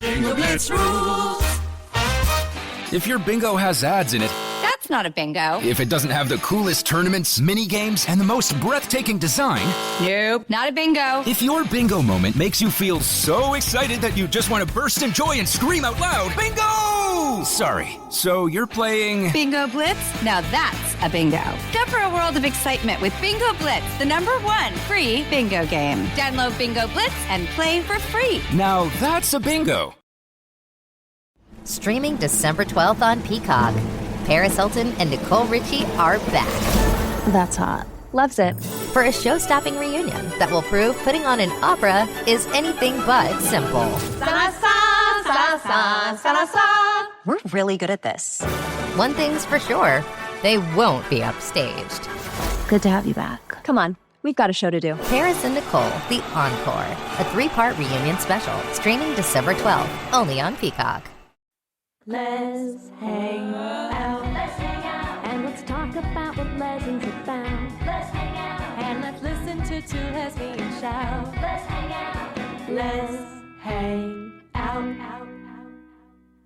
Bingo Blitz rules. If your bingo has ads in it, That's not a bingo. if it doesn't have the coolest tournaments, mini games, and the most breathtaking design, Nope, not a bingo. if your bingo moment makes you feel so excited that you just want to burst in joy and scream out loud, bingo! Sorry, so you're playing... Bingo Blitz? Now that's a bingo. Go for a world of excitement with Bingo Blitz, the #1 free bingo game. Download Bingo Blitz and play for free. Now that's a bingo. Streaming December 12th on Peacock. Paris Hilton and Nicole Richie are back That's hot. Loves it. for a show-stopping reunion that will prove putting on an opera is anything but simple. We're really good at this. One thing's for sure, they won't be upstaged. Good to have you back. Come on, we've got a show to do. Paris and Nicole, The Encore, a 3-part reunion special, streaming December 12th, only on Peacock. Let's hang out. Let's hang out. And let's talk about what Legend's about. Let's hang out. And let's listen to two lesbians shout. Let's hang out. Let's hang out.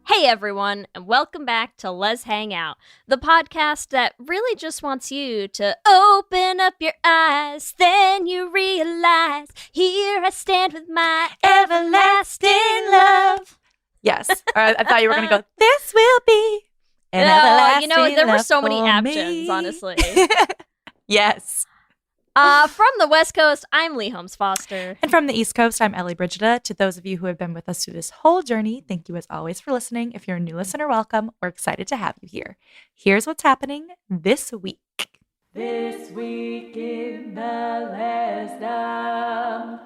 Hey everyone, and welcome back to Let's Hang Out, the podcast that really just wants you to open up your eyes. Then you realize, here I stand with my everlasting love. Yes. I thought you were going to go, this will be an everlasting there were love so many for options, me. honestly. Yes. From the West Coast, I'm Lee Holmes Foster. And from the East Coast, I'm Ellie Brigida. To those of you who have been with us through this whole journey, thank you as always for listening. If you're a new listener, welcome. We're excited to have you here. Here's what's happening this week. This week in the Lesdom.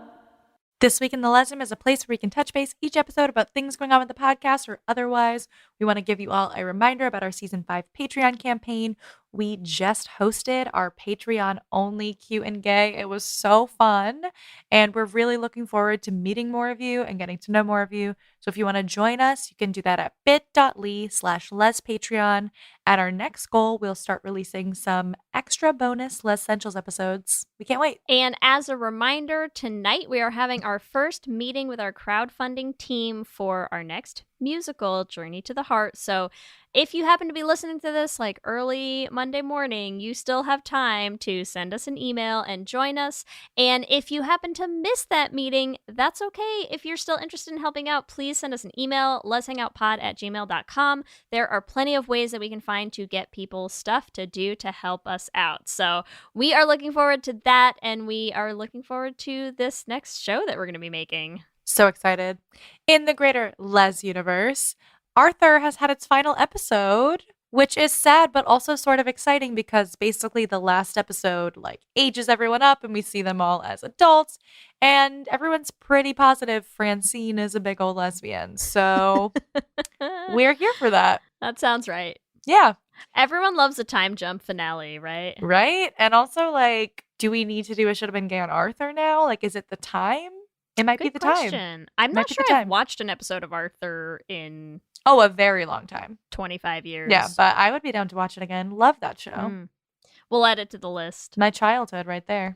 This Week in the Lesdom is a place where we can touch base each episode about things going on with the podcast or otherwise. We want to give you all a reminder about our Season 5 Patreon campaign. We just hosted our Patreon-only Q and Gay. It was so fun, and we're really looking forward to meeting more of you and getting to know more of you. So if you want to join us, you can do that at bit.ly/lespatreon. At our next goal, we'll start releasing some extra bonus Les Essentials episodes. We can't wait. And as a reminder, tonight we are having our first meeting with our crowdfunding team for our next musical, Journey to the Heart. So if you happen to be listening to this like early Monday morning, you still have time to send us an email and join us. And if you happen to miss that meeting, that's okay. If you're still interested in helping out, please send us an email, letshangoutpod@gmail.com. There are plenty of ways that we can find to get people stuff to do to help us out. So we are looking forward to that, and we are looking forward to this next show that we're going to be making. So excited. In the greater Les universe, Arthur has had its final episode, which is sad, but also sort of exciting because basically the last episode like ages everyone up and we see them all as adults and everyone's pretty positive Francine is a big old lesbian. So we're here for that. That sounds right. Yeah. Everyone loves a time jump finale, right? Right? And also like, do we need to do a Should Have Been Gay on Arthur now? Like, is it the time? It might Good be the time. question. I'm Might not be sure the I've time. watched an episode of Arthur in Oh, a very long time. 25 years. Yeah, but I would be down to watch it again. Love that show. Mm. We'll add it to the list. My childhood right there.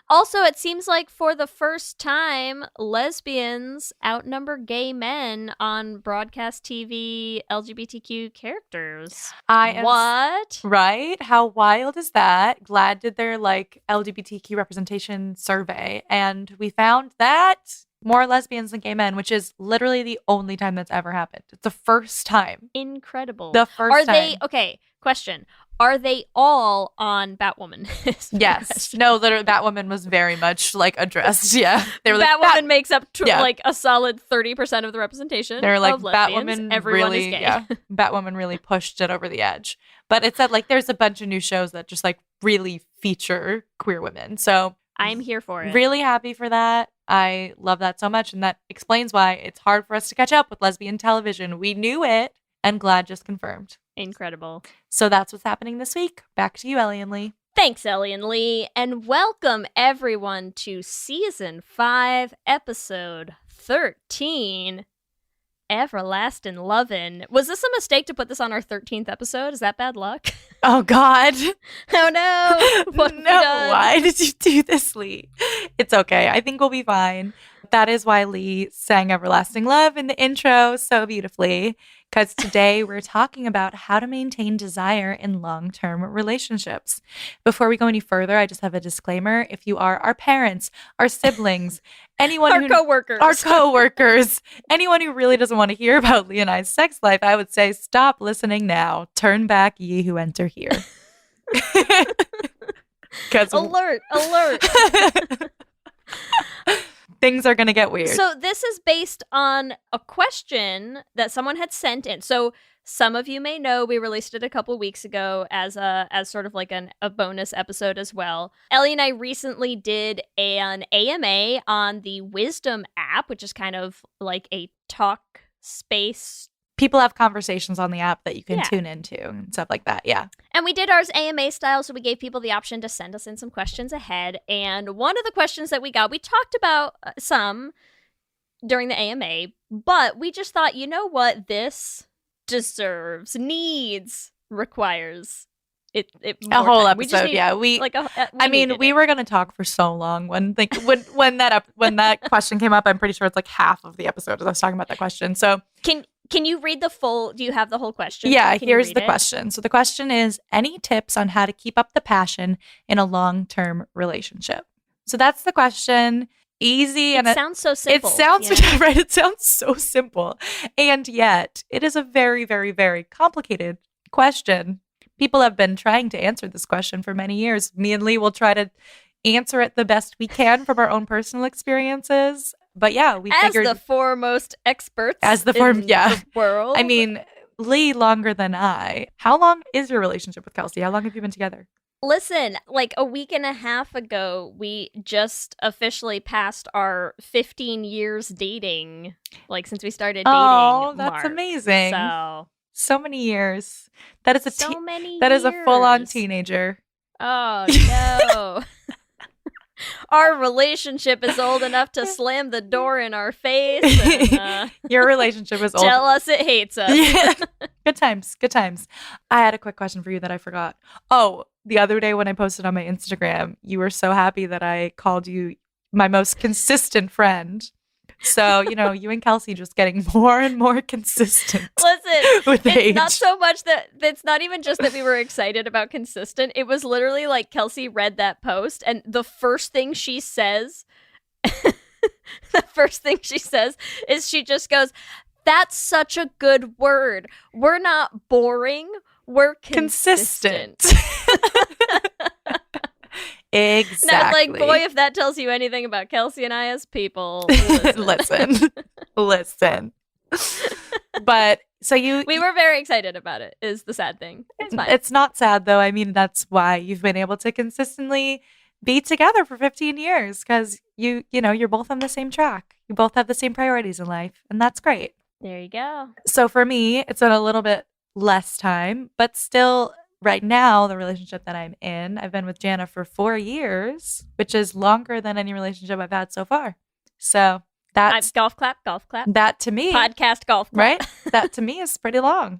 Also, it seems like for the first time, lesbians outnumber gay men on broadcast TV LGBTQ characters. What? Right? How wild is that? GLAAD did their like LGBTQ representation survey, and we found that more lesbians than gay men, which is literally the only time that's ever happened. It's the first time. Incredible. The first Are time. they, okay, question. Are they all on Batwoman? Yes. No, literally, Batwoman was very much like addressed. Yeah. They were like, Batwoman makes up Yeah. like a solid 30% of the representation. They're like, of lesbians. Batwoman Everyone really, is gay. yeah, Batwoman really pushed it over the edge. But it said like there's a bunch of new shows that just like really feature queer women. So I'm here for it. really happy for that. I love that so much. And that explains why it's hard for us to catch up with lesbian television. We knew it, and GLAAD just confirmed. Incredible. So that's what's happening this week. Back to you, Ellie and Lee. Thanks, Ellie and Lee, and welcome everyone to Season 5, Episode 13, Everlasting Lovin'. Was this a mistake to put this on our 13th episode? Is that bad luck? Oh, God. Oh, no. What have we No, done? why did you do this, Lee? It's okay. I think we'll be fine. That is why Lee sang Everlasting Love in the intro so beautifully, because today we're talking about how to maintain desire in long-term relationships. Before we go any further, I just have a disclaimer. If you are our parents, our siblings, anyone Our coworkers, anyone who really doesn't want to hear about Lee and I's sex life, I would say stop listening now. Turn back, ye who enter here. Alert. Things are going to get weird. So this is based on a question that someone had sent in. So some of you may know we released it a couple weeks ago as sort of like a bonus episode as well. Ellie and I recently did an AMA on the Wisdom app, which is kind of like a talk space. People have conversations on the app that you can tune into and stuff like that. Yeah. And we did ours AMA style, so we gave people the option to send us in some questions ahead. And one of the questions that we got, we talked about some during the AMA, but we just thought, you know what? This deserves, needs, requires it a whole time. episode. We were going to talk for so long when that question came up. I'm pretty sure it's like half of the episode as I was talking about that question. So Can you read the full? Do you have the whole question? Yeah, here's the question. So the question is, any tips on how to keep up the passion in a long-term relationship? So that's the question. Easy. It sounds so simple. It sounds, right? It sounds so simple. And yet it is a very, very, very complicated question. People have been trying to answer this question for many years. Me and Lee will try to answer it the best we can from our own personal experiences. But yeah, we figured as the foremost experts in the world. I mean, Lee longer than I. How long is your relationship with Kelsey? How long have you been together? Listen, like a week and a half ago, we just officially passed our 15 years dating, like since we started dating. Oh, that's mark. amazing. So many years. That is that is a full-on teenager. Oh, no. Our relationship is old enough to slam the door in our face. And, your relationship is old. Tell us it hates us. Yeah. Good times. I had a quick question for you that I forgot. Oh, the other day when I posted on my Instagram, you were so happy that I called you my most consistent friend. So, you and Kelsey just getting more and more consistent. Listen, with it's age. not so much it's not even just that we were excited about consistent. It was literally like Kelsey read that post and the first thing she says, is she just goes, "That's such a good word. We're not boring. We're consistent." Exactly. And I was like, boy, if that tells you anything about Kelsey and I as people, listen. But so we were very excited about it, is the sad thing. It's fine. It's not sad though. I mean, that's why you've been able to consistently be together for 15 years because you're both on the same track. You both have the same priorities in life, and that's great. There you go. So for me, it's been a little bit less time, but still right now, the relationship that I'm in, I've been with Jana for 4 years, which is longer than any relationship I've had so far. So that's golf clap. That to me, podcast golf clap. Right? That to me is pretty long.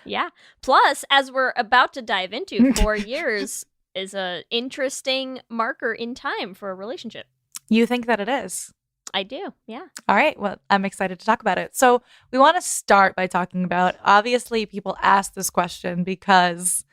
Yeah. Plus, as we're about to dive into, 4 years is a interesting marker in time for a relationship. You think that it is? I do, yeah. All right. Well, I'm excited to talk about it. So we want to start by talking about, obviously, people ask this question because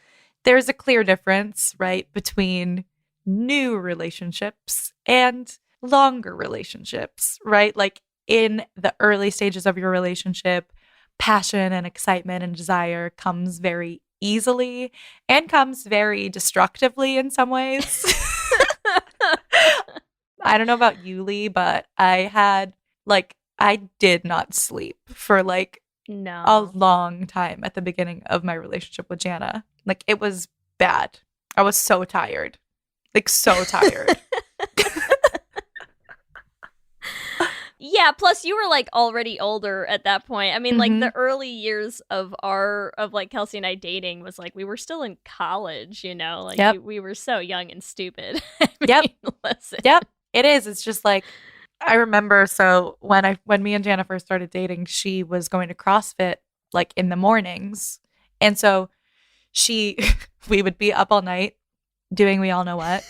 there's a clear difference, right, between new relationships and longer relationships, right? Like in the early stages of your relationship, passion and excitement and desire comes very easily and comes very destructively in some ways. I don't know about you, Lee, but I did not sleep for a long time at the beginning of my relationship with Jana. Like, it was bad. I was so tired. Like, so tired. Yeah, plus you were like already older at that point. I mean, like the early years of Kelsey and I dating was like we were still in college, like we were so young and stupid. Listen. Yep. It is. It's just like I remember. So when me and Jana first started dating, she was going to CrossFit like in the mornings, and so we would be up all night doing we all know what.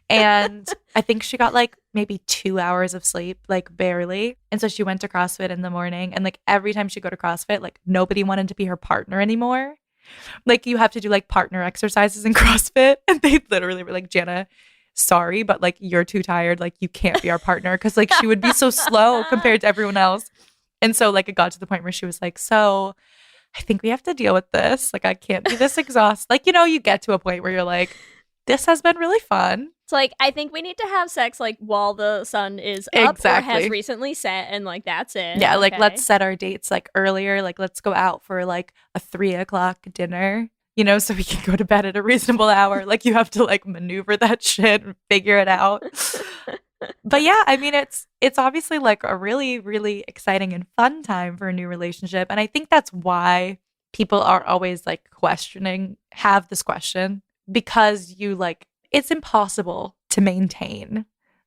And I think she got like maybe 2 hours of sleep, like barely. And so she went to CrossFit in the morning. And like every time she'd go to CrossFit, like nobody wanted to be her partner anymore. Like you have to do like partner exercises in CrossFit. And they literally were like, Jana, sorry, but like you're too tired. Like you can't be our partner. Cause like she would be so slow compared to everyone else. And so like it got to the point where she was like, so I think we have to deal with this. Like I can't be this exhausted. Like, you know, you get to a point where you're like, this has been really fun. It's like, I think we need to have sex like while the sun is up or has recently set, and like that's it. Yeah, like let's set our dates like earlier. Like let's go out for like a 3:00 dinner, you know, so we can go to bed at a reasonable hour. Like you have to like maneuver that shit and figure it out. But yeah, I mean, it's obviously like a really, really exciting and fun time for a new relationship. And I think that's why people are always like have this question, because you like, it's impossible to maintain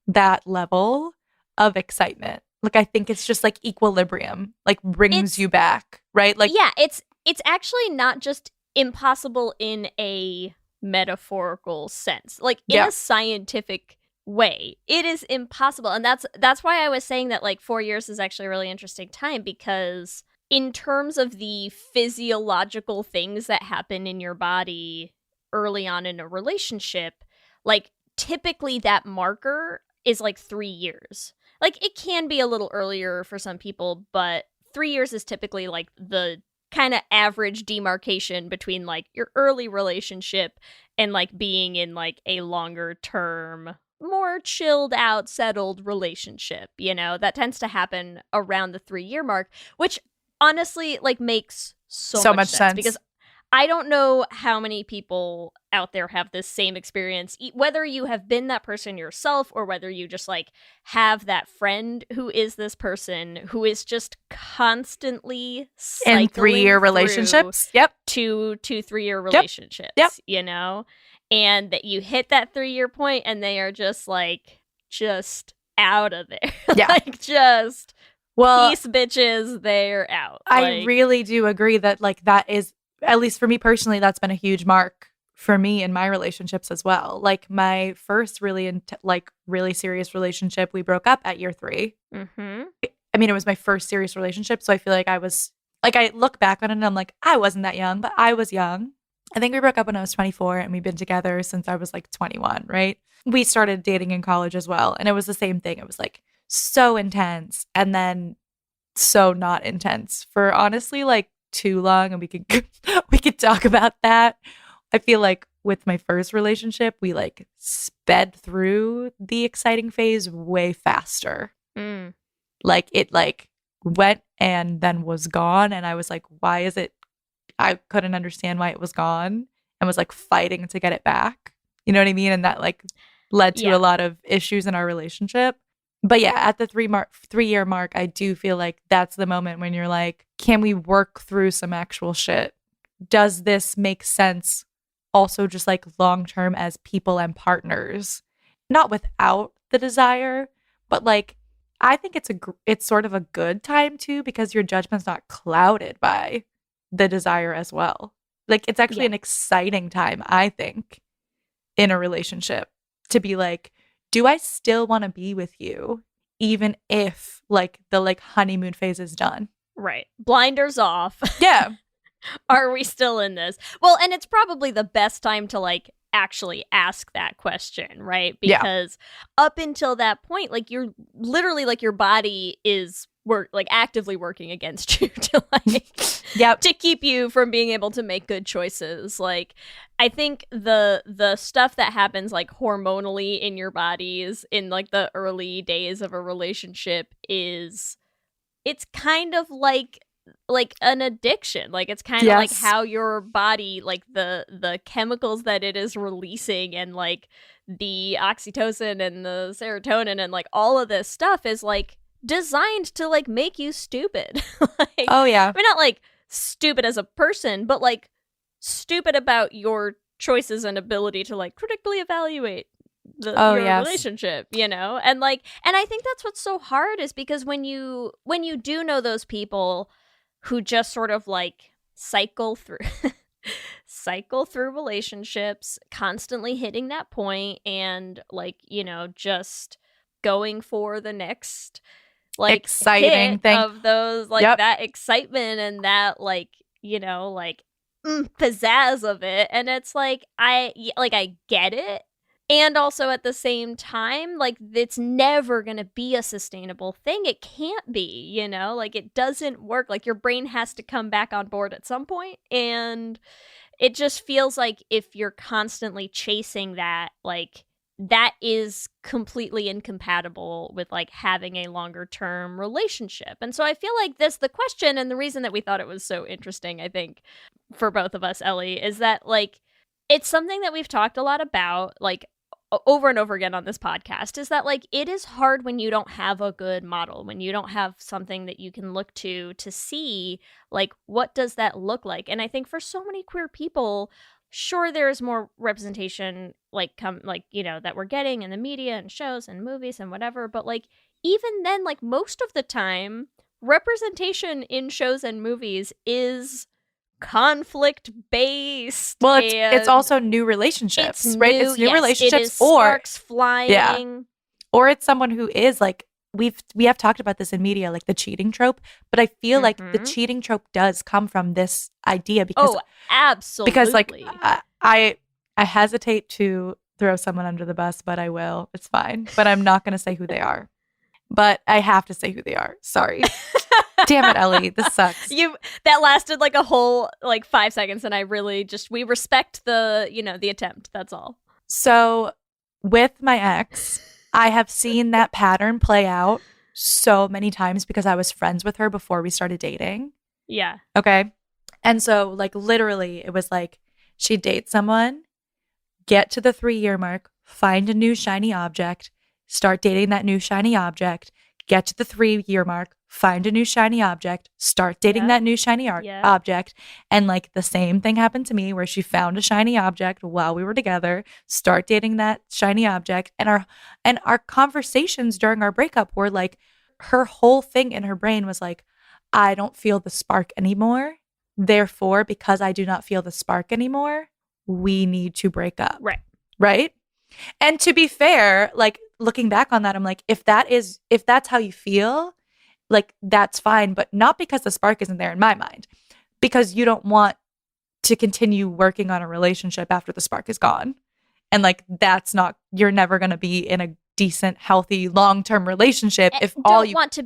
that level of excitement. Like, I think it's just like equilibrium, like brings you back, right? Like, yeah, it's actually not just impossible in a metaphorical sense, like in a scientific way. It is impossible. And that's why I was saying that like 4 years is actually a really interesting time, because in terms of the physiological things that happen in your body early on in a relationship, like typically that marker is like 3 years. Like it can be a little earlier for some people, but 3 years is typically like the kind of average demarcation between like your early relationship and like being in like a longer term, more chilled out, settled relationship. You know, that tends to happen around the 3-year mark, which honestly like makes so much sense, because I don't know how many people out there have this same experience, whether you have been that person yourself or whether you just like have that friend who is this person who is just constantly in 3-year relationships. Yep. 2 to 3 year relationships. Yep. You know, and that you hit that 3-year point and they are just out of there. Yeah. Like just well, peace bitches, they're out. I really do agree that like that is, at least for me personally, that's been a huge mark for me in my relationships as well. Like my first really really serious relationship, we broke up at year 3. Mm-hmm. I mean, it was my first serious relationship, so I feel like I was like, I look back on it and I'm like, I wasn't that young, but I was young. I think we broke up when I was 24, and we've been together since I was like 21, right? We started dating in college as well, and it was the same thing. It was like so intense and then so not intense for honestly like too long, and we could talk about that. I feel like with my first relationship, we like sped through the exciting phase way faster. Like it like went and then was gone, and I was like, why is it? I couldn't understand why it was gone, and was like fighting to get it back. You know what I mean? And that like led to a lot of issues in our relationship. But yeah, at the 3-year mark, I do feel like that's the moment when you're like, can we work through some actual shit? Does this make sense? Also, just like long term as people and partners, not without the desire, but like I think it's sort of a good time too, because your judgment's not clouded by the desire as well. Like it's actually an exciting time, I think, in a relationship to be like, do I still want to be with you even if like the like honeymoon phase is done? Right. Blinders off. Yeah. Are we still in this? Well, and it's probably the best time to like actually ask that question, right? Because up until that point, like you're literally like your body is actively working against you to like to keep you from being able to make good choices. Like I think the stuff that happens like hormonally in your bodies in like the early days of a relationship it's kind of like an addiction. Like it's kind of like how your body, like the chemicals that it is releasing and like the oxytocin and the serotonin and like all of this stuff is like designed to like make you stupid. Like, oh yeah. I mean, not like stupid as a person, but like stupid about your choices and ability to like critically evaluate your relationship, you know? And like, and I think that's what's so hard is because when you do know those people who just sort of like cycle through relationships, constantly hitting that point and like, you know, just going for the next like exciting hit thing of those, like that excitement and that like, you know, like pizzazz of it. And it's like I get it. And also at the same time, like it's never going to be a sustainable thing. It can't be, you know, like it doesn't work. Like your brain has to come back on board at some point. And it just feels like if you're constantly chasing that, like that is completely incompatible with like having a longer term relationship. And so I feel like the question and the reason that we thought it was so interesting, I think, for both of us, Ellie, is that like it's something that we've talked a lot about, like over and over again on this podcast, is that like it is hard when you don't have a good model, when you don't have something that you can look to see like what does that look like. And I think for so many queer people, sure, there's more representation like you know, that we're getting in the media and shows and movies and whatever, but like even then, like most of the time representation in shows and movies is conflict based. Well, it's also new relationships, right? It's new relationships, it is sparks flying, or it's someone who is like we have talked about this in media, like the cheating trope. But I feel like the cheating trope does come from this idea because absolutely, because like I hesitate to throw someone under the bus, but I will. It's fine, but I'm not going to say who they are. But I have to say who they are. Sorry. Damn it, Ellie. This sucks. That lasted like a whole like 5 seconds, and I really we respect the, you know, the attempt. That's all. So with my ex, I have seen that pattern play out so many times because I was friends with her before we started dating. Yeah. Okay. And so like literally it was like she'd date someone, get to the 3-year mark, find a new shiny object, start dating that new shiny object, get to the 3-year mark, find a new shiny object, start dating that new shiny object. And like the same thing happened to me where she found a shiny object while we were together, start dating that shiny object. And our conversations during our breakup were like, her whole thing in her brain was like, I don't feel the spark anymore. Therefore, because I do not feel the spark anymore, we need to break up. Right? And to be fair, like looking back on that, I'm like, if that's how you feel, like that's fine, but not because the spark isn't there in my mind, because you don't want to continue working on a relationship after the spark is gone. And like, you're never going to be in a decent, healthy, long-term relationship if if that's what you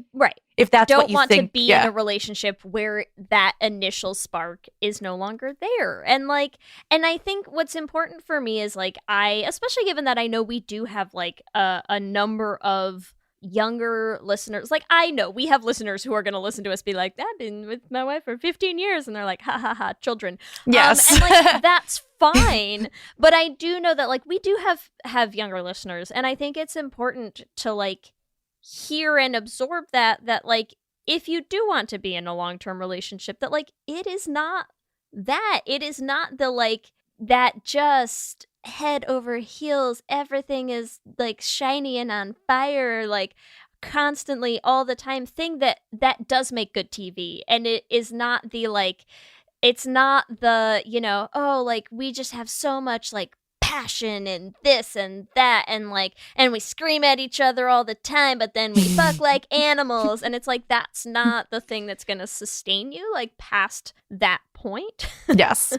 think. Don't want to be in a relationship where that initial spark is no longer there. And I think what's important for me is like, especially given that I know we do have like a number of younger listeners. Like I know we have listeners who are going to listen to us be like, I've been with my wife for 15 years. And they're like, ha ha ha, children. Yes. And like, that's fine. But I do know that like we do have younger listeners. And I think it's important to like hear and absorb that like, if you do want to be in a long-term relationship, that like, it is not the like, that just head over heels, everything is like shiny and on fire, like constantly all the time thing that does make good TV. And it is not the like, it's not the, you know, oh, like we just have so much like passion and this and that and like, and we scream at each other all the time, but then we fuck like animals. And it's like, that's not the thing that's going to sustain you like past that point. Yes.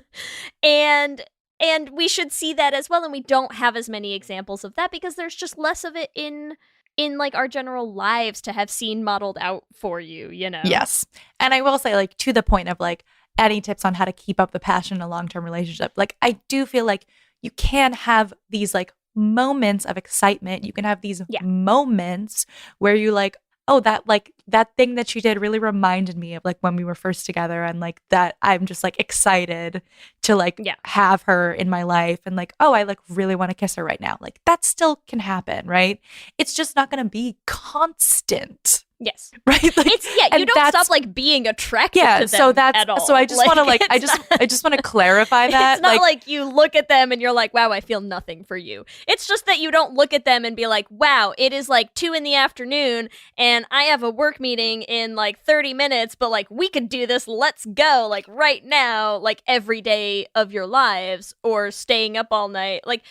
And we should see that as well. And we don't have as many examples of that because there's just less of it in like our general lives to have seen modeled out for you, you know? Yes. And I will say like to the point of like any tips on how to keep up the passion in a long-term relationship. Like I do feel like you can have these like moments of excitement. You can have these moments where you like, oh, that thing that she did really reminded me of like when we were first together, and like that I'm just like excited to like have her in my life, and like, oh, I like really want to kiss her right now. Like that still can happen, right? It's just not going to be constant. Yes. Right. Like, you don't stop like being attracted to them so that's at all. So I just want to like I just want to clarify that. It's not like you look at them and you're like, wow, I feel nothing for you. It's just that you don't look at them and be like, wow, it is like 2 p.m. and I have a work meeting in like 30 minutes, but like we could do this. Let's go like right now, like every day of your lives, or staying up all night. Like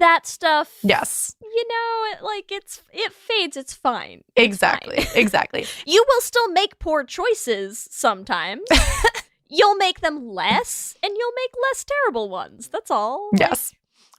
that stuff, Yes. it fades. It's fine. Exactly. Exactly. You will still make poor choices sometimes. You'll make them less, and you'll make less terrible ones. That's all. Yes.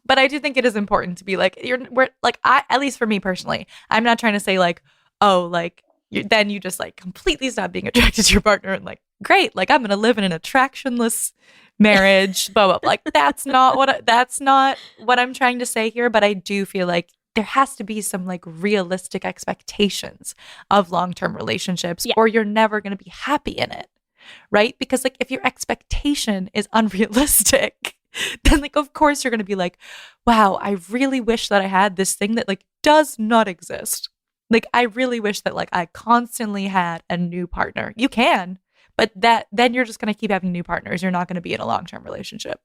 But I do think it is important to be like, at least for me personally, I'm not trying to say like, oh, like, then you just like completely stop being attracted to your partner and like, great, like I'm going to live in an attractionless marriage, blah, blah, blah. Like, that's not what I'm trying to say here. But I do feel like there has to be some like realistic expectations of long-term relationships, or you're never going to be happy in it. Right? Because like if your expectation is unrealistic, then like of course you're going to be like, wow, I really wish that I had this thing that like does not exist. Like I really wish that like I constantly had a new partner. You can, but then you're just going to keep having new partners. You're not going to be in a long-term relationship.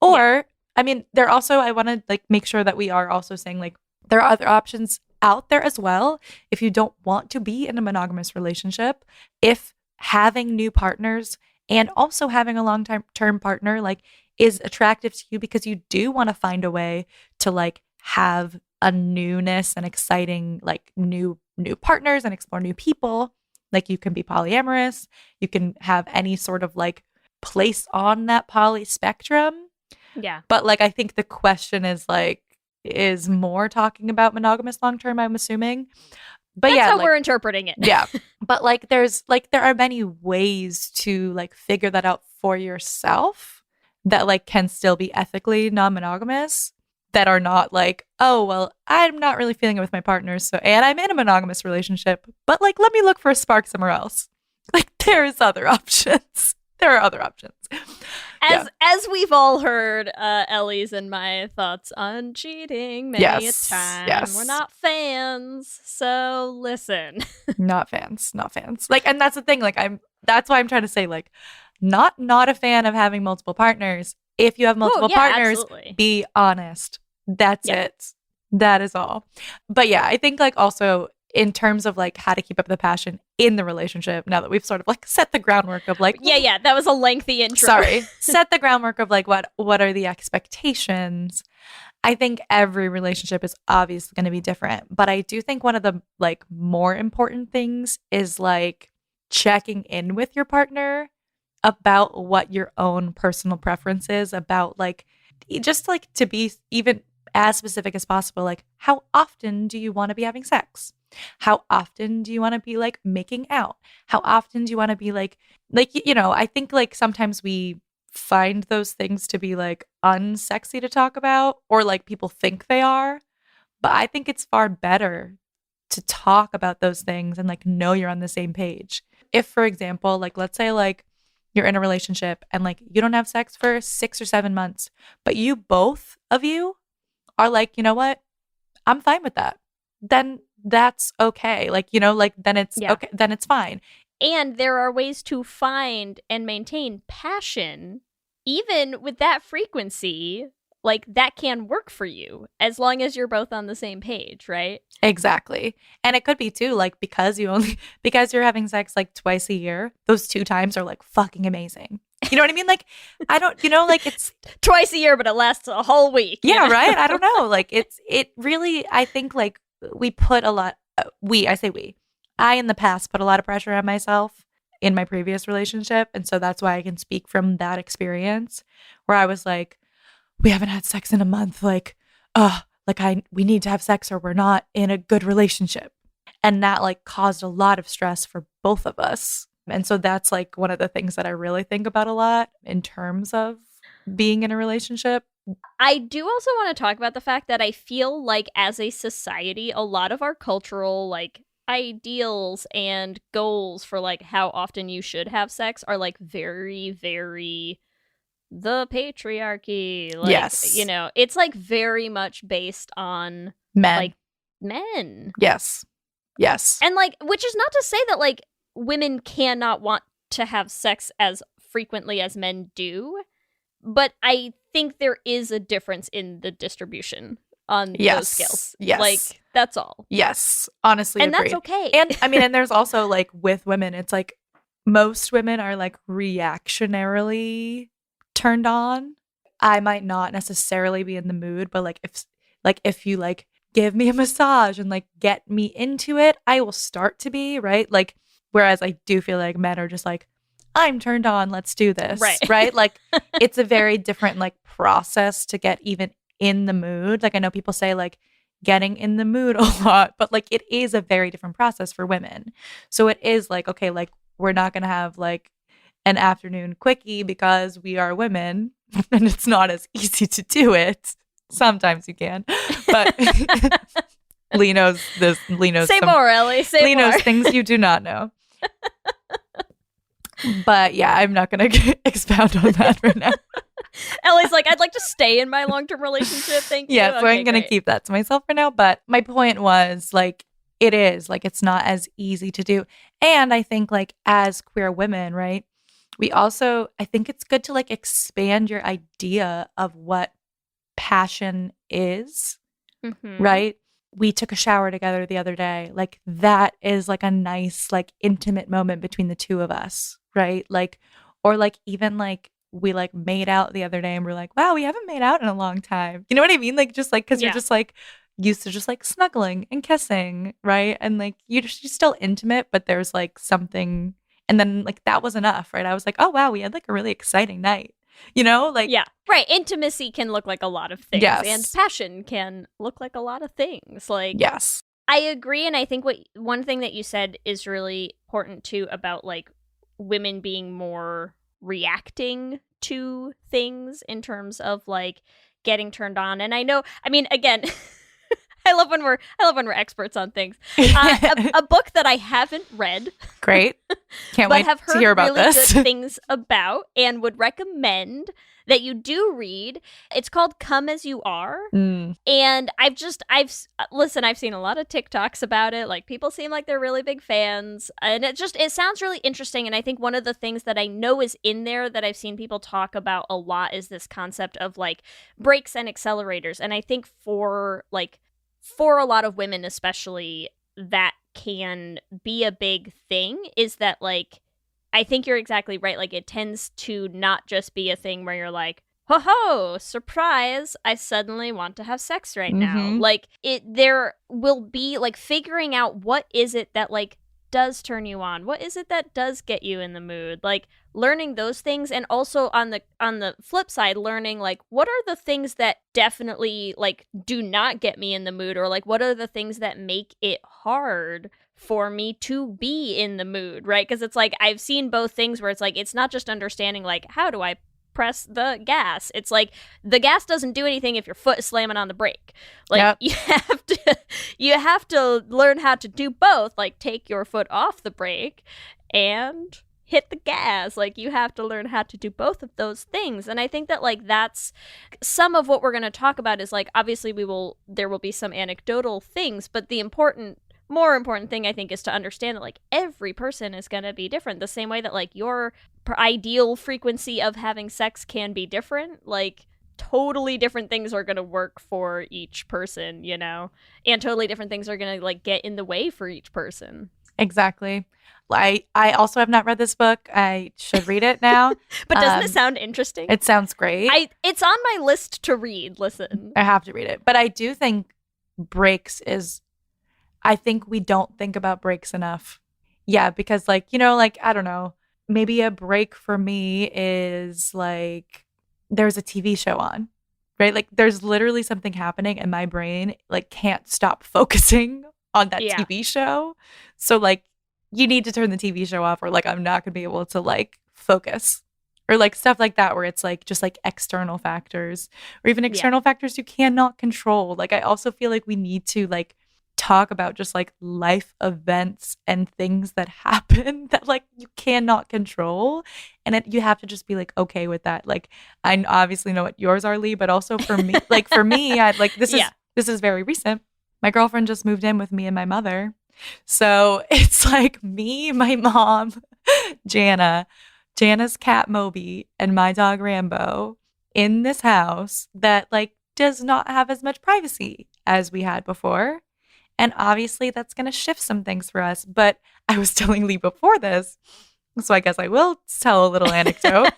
Or I mean, I want to like make sure that we are also saying like there are other options out there as well. If you don't want to be in a monogamous relationship, if having new partners and also having a long-term partner like is attractive to you because you do want to find a way to like have a newness and exciting like new partners and explore new people. Like you can be polyamorous, you can have any sort of like place on that poly spectrum. Yeah. But like I think the question is more talking about monogamous long-term, I'm assuming. But that's yeah, how like, we're interpreting it. Yeah. But like there are many ways to like figure that out for yourself that like can still be ethically non-monogamous, that are not like, oh, well, I'm not really feeling it with my partner, and I'm in a monogamous relationship, but like let me look for a spark somewhere else. Like there's other options. There are other options. As we've all heard, Ellie's and my thoughts on cheating many a time. Yes. We're not fans, so listen. Not fans. Like, and that's the thing. Like, that's why I'm trying to say, like, not a fan of having multiple partners. If you have multiple partners, absolutely. Be honest. That's it. That is all. But yeah, I think like also in terms of like how to keep up the passion in the relationship, now that we've sort of like set the groundwork of like that was a lengthy intro. Sorry. Set the groundwork of like what are the expectations. I think every relationship is obviously going to be different, but I do think one of the like more important things is like checking in with your partner about what your own personal preference is, about like just like to be even as specific as possible, like how often do you want to be having sex? How often do you want to be like making out? How often do you want to be like, you know, I think like sometimes we find those things to be like unsexy to talk about, or like people think they are. But I think it's far better to talk about those things and like know you're on the same page. If, for example, like let's say like you're in a relationship and like you don't have sex for 6 or 7 months, but you both of you are like, you know what? I'm fine with that. Then that's okay. Like, you know, like then it's okay. Then it's fine. And there are ways to find and maintain passion, even with that frequency. Like that can work for you as long as you're both on the same page, right? Exactly. And it could be too, like because you're having sex like twice a year, those 2 times are like fucking amazing. You know what I mean? Like, I don't, you know, like it's twice a year, but it lasts a whole week. Yeah, right? I don't know. Like it really, I think like we put a lot, I in the past put a lot of pressure on myself in my previous relationship. And so that's why I can speak from that experience where I was like, we haven't had sex in a month. Like, we need to have sex or we're not in a good relationship. And that like caused a lot of stress for both of us. And so that's like one of the things that I really think about a lot in terms of being in a relationship. I do also want to talk about the fact that I feel like as a society, a lot of our cultural like ideals and goals for like how often you should have sex are like very, very the patriarchy. Like, yes. You know, it's like very much based on men. Like men. Yes. Yes. And like, which is not to say that like women cannot want to have sex as frequently as men do, but I think there is a difference in the distribution on those scales. Yes. Like, that's all. Yes. Honestly, and agreed. that's okay. And I mean, and there's also like with women, it's like most women are like reactionarily turned on. I might not necessarily be in the mood, but like Like if you like give me a massage and like get me into it, I will start to be, right? Like, whereas I do feel like men are just like, I'm turned on, let's do this. Right? Like it's a very different like process to get even in the mood. Like I know people say like getting in the mood a lot, but like it is a very different process for women. So it is like, okay, like we're not going to have like an afternoon quickie because we are women and it's not as easy to do it. Sometimes you can, but Lee knows this. Lee knows Say more, Ellie. Say Lee more. knows things you do not know. But yeah, I'm not going to expound on that right now. Ellie's like, I'd like to stay in my long-term relationship. Thank you. Yeah, so Okay, I'm going to great. keep that to myself for now. But my point was like, it is like, it's not as easy to do. And I think like as queer women, right, we also, I think it's good to like expand your idea of what passion is, right? We took a shower together the other day. Like that is like a nice, like intimate moment between the two of us, right? Like, or like even like we like made out the other day and we're like, wow, we haven't made out in a long time. You know what I mean? Like just like, cause you're just like used to just like snuggling and kissing, right? And like you're still intimate, but there's like something, and then like that was enough, right? I was like, oh wow, we had like a really exciting night. You know, like yeah, right. Intimacy can look like a lot of things, Yes. and passion can look like a lot of things. Like, yes, I agree, and I think one thing that you said is really important too about like women being more reacting to things in terms of like getting turned on. And I know, I mean, again. I love when we're experts on things. A book that I haven't read, great, can't but wait have heard to hear about really this. good things about, and would recommend that you do read. It's called "Come as You Are," and I've seen a lot of TikToks about it. Like people seem like they're really big fans, and it sounds really interesting. And I think one of the things that I know is in there that I've seen people talk about a lot is this concept of like brakes and accelerators. And I think for a lot of women especially, that can be a big thing, is that like, I think you're exactly right. Like it tends to not just be a thing where you're like, ho ho, surprise, I suddenly want to have sex right now. Like there will be like figuring out what is it that like does turn you on, what is it that does get you in the mood, like learning those things. And also on the flip side, learning like what are the things that definitely like do not get me in the mood, or like what are the things that make it hard for me to be in the mood, right? Because it's like I've seen both things where it's like it's not just understanding like how do I press the gas. It's like the gas doesn't do anything if your foot is slamming on the brake. Like you have to learn how to do both, like take your foot off the brake and hit the gas. Like you have to learn how to do both of those things. And I think that like that's some of what we're going to talk about is like obviously there will be some anecdotal things, but the more important thing I think is to understand that like every person is going to be different, the same way that like your ideal frequency of having sex can be different. Like totally different things are going to work for each person, you know, and totally different things are going to like get in the way for each person. Exactly. I also have not read this book. I should read it now. But doesn't it sound interesting? It sounds great. It's on my list to read. Listen, I have to read it. But I do think breaks is, I think we don't think about breaks enough. Yeah, because like, you know, like, I don't know, maybe a break for me is like there's a TV show on, right? Like there's literally something happening and my brain like can't stop focusing on that TV show. So like you need to turn the TV show off, or like I'm not going to be able to like focus, or like stuff like that where it's like just like external factors, or even external factors you cannot control. Like I also feel like we need to like talk about just like life events and things that happen that like you cannot control, and you have to just be like okay with that. Like I obviously know what yours are, Lee, but also for me, like for me, I like this is very recent. My girlfriend just moved in with me and my mother, so it's like me, my mom, Jana's cat Moby, and my dog Rambo in this house that like does not have as much privacy as we had before. And obviously that's going to shift some things for us. But I was telling Lee before this, so I guess I will tell a little anecdote,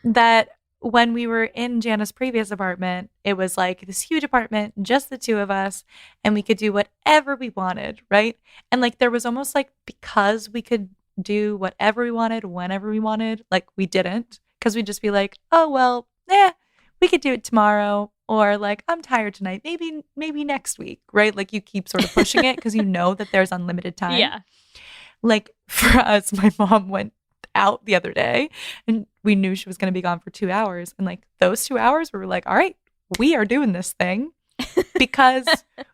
that when we were in Jana's previous apartment, it was like this huge apartment, just the two of us, and we could do whatever we wanted, right? And like there was almost like, because we could do whatever we wanted, whenever we wanted, like we didn't, because we'd just be like, oh, well, we could do it tomorrow, or like, I'm tired tonight, maybe next week, right? Like you keep sort of pushing it because you know that there's unlimited time. Yeah. Like for us, my mom went out the other day and we knew she was going to be gone for 2 hours, and like those 2 hours we were like, all right, we are doing this thing because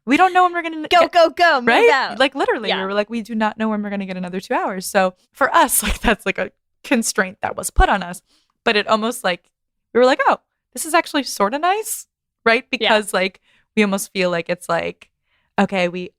we don't know when we're going to go move right out. like literally Yeah. we were like, we do not know when we're going to get another 2 hours. So for us, like that's like a constraint that was put on us, but it almost like we were like, oh, this is actually sort of nice, right? Because like we almost feel like it's like, okay, we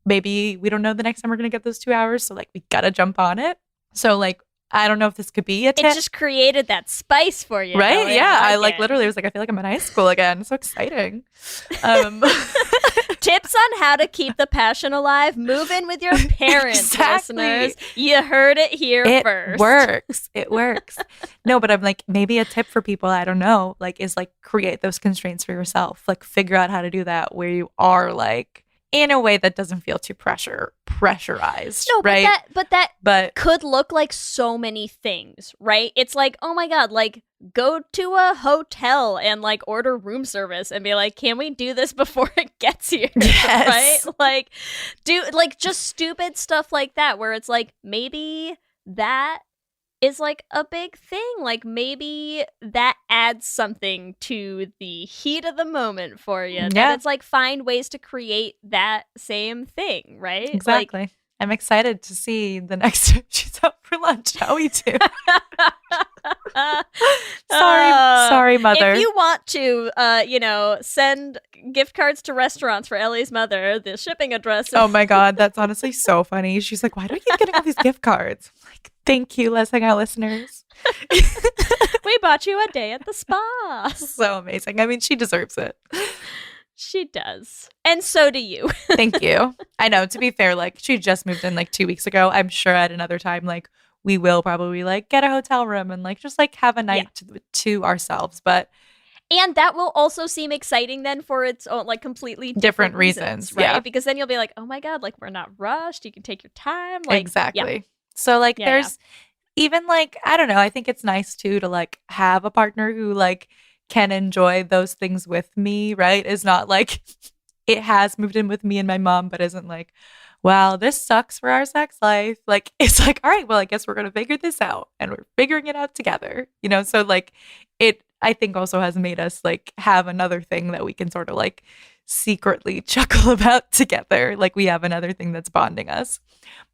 don't know the next time we're going to get those 2 hours, so like we got to jump on it. So like I don't know if this could be a tip. It just created that spice for you. Right? Ellie. Yeah. I like like it. literally was like, I feel like I'm in high school again. It's so exciting. Tips on how to keep the passion alive. Move in with your parents, Exactly. listeners. You heard it here first. It works. No, but I'm like, maybe a tip for people, I don't know, like is like create those constraints for yourself. Like figure out how to do that where you are like in a way that doesn't feel too pressurized. No, right? but that But could look like so many things, right? It's like, oh my God, like go to a hotel and like order room service and be like, can we do this before it gets here? Yes. Right? Like do like just stupid stuff like that where it's like maybe that is like a big thing. Like maybe that adds something to the heat of the moment for you. Yeah. That it's like find ways to create that same thing, right? exactly. Like, I'm excited to see the next time she's out for lunch how we do. Sorry, mother. If you want to, send gift cards to restaurants for Ellie's mother, the shipping address. Oh my God, that's honestly so funny. She's like, why do I keep getting all these gift cards? I'm like, thank you, Let's Hang Out listeners. We bought you a day at the spa. So amazing. I mean, she deserves it. She does. And so do you. Thank you. I know, to be fair, like she just moved in like 2 weeks ago. I'm sure at another time, like we will probably like get a hotel room and like just like have a night to ourselves. But And that will also seem exciting then for its own, like completely different reasons, right? yeah. Because then you'll be like, oh my God, like we're not rushed. You can take your time. Like, exactly. yeah. So like Yeah, there's even like, I don't know, I think it's nice too to like have a partner who like can enjoy those things with me, right? Is not like it has moved in with me and my mom, but isn't like, wow, this sucks for our sex life. Like it's like, all right, well, I guess we're gonna figure this out and we're figuring it out together. So like it I think also has made us like have another thing that we can sort of like secretly chuckle about together. Like we have another thing that's bonding us.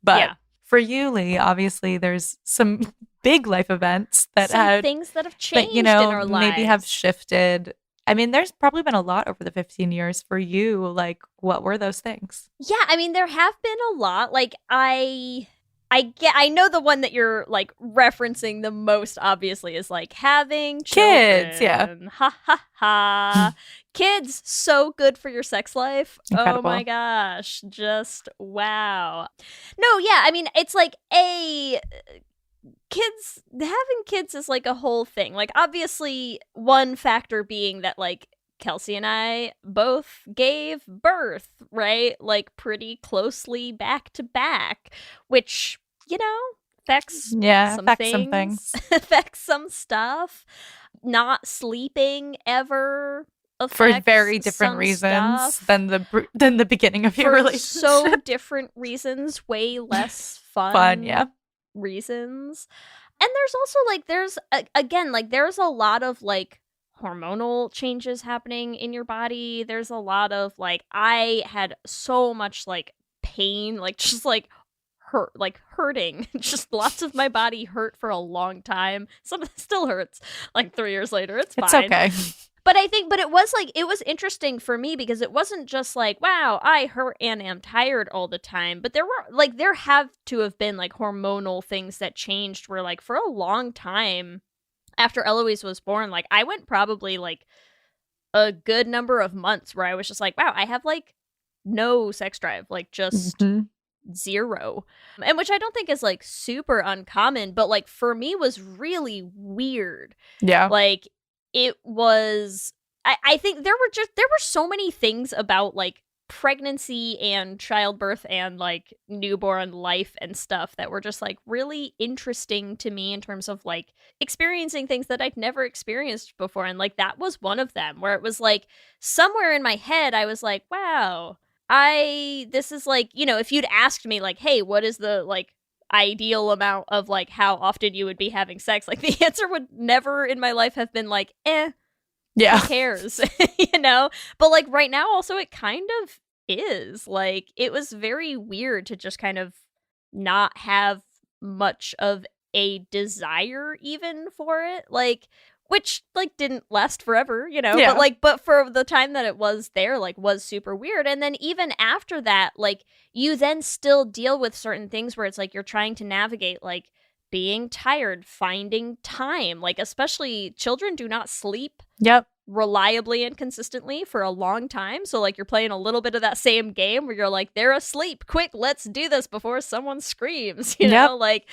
But for you, Lee, obviously there's some big life events that some had things that have changed that, in our lives. maybe have shifted. I mean, there's probably been a lot over the 15 years for you. Like, what were those things? Yeah, I mean, there have been a lot. Like, I know the one that you're like referencing the most obviously is like having Kids, children. Ha ha ha. Kids, so good for your sex life. Incredible. Oh my gosh. Just wow. No, yeah, I mean, it's like having kids is like a whole thing. Like obviously one factor being that like Kelsey and I both gave birth, right? Like pretty closely back to back, which, affects some things. Affects some stuff. Not sleeping ever For very affects different some reasons stuff. than the beginning of your For relationship. so different reasons, way less Fun, yeah. reasons. And there's also like there's a lot of like hormonal changes happening in your body. There's a lot of like I had so much like pain, like just like hurting. Just lots of my body hurt for a long time. Some of it still hurts like 3 years later. It's fine. It's okay. But it was interesting for me because it wasn't just like, wow, I hurt and am tired all the time. But there have to have been like hormonal things that changed where like for a long time after Eloise was born, like I went probably like a good number of months where I was just like, wow, I have like no sex drive, like just zero. And which I don't think is like super uncommon, but like for me was really weird. Yeah. Like it was, I think there were so many things about like pregnancy and childbirth and like newborn life and stuff that were just like really interesting to me in terms of like experiencing things that I'd never experienced before. And like that was one of them, where it was like somewhere in my head I was like, wow, this is like, you know, if you'd asked me like, hey, what is the like ideal amount of like how often you would be having sex, like the answer would never in my life have been like, Yeah. who cares? You know? But like right now also it kind of is. Like it was very weird to just kind of not have much of a desire even for it. Like which like didn't last forever, you know? Yeah. But for the time that it was there, like was super weird. And then even after that, like you then still deal with certain things where it's like you're trying to navigate like being tired, finding time. Like especially children do not sleep Yep. reliably and consistently for a long time. So like you're playing a little bit of that same game where you're like, they're asleep, quick, let's do this before someone screams, you know? Like,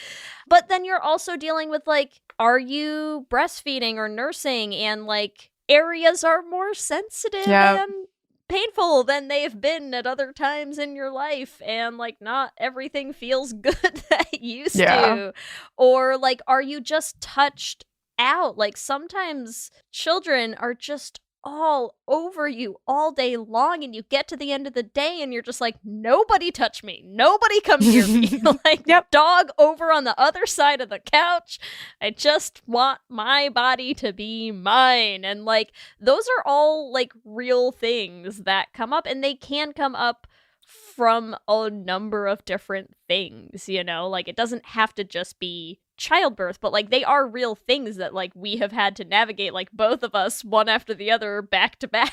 but then you're also dealing with like, are you breastfeeding or nursing, and like areas are more sensitive and painful than they've been at other times in your life, and like not everything feels good that it used to. Or like, are you just touched out? Like sometimes children are just all over you all day long, and you get to the end of the day and you're just like, nobody touch me, nobody come near me. Like dog over on the other side of the couch, I just want my body to be mine. And like those are all like real things that come up, and they can come up from a number of different things, you know? Like it doesn't have to just be childbirth, but like they are real things that like we have had to navigate, like both of us, one after the other, back to back,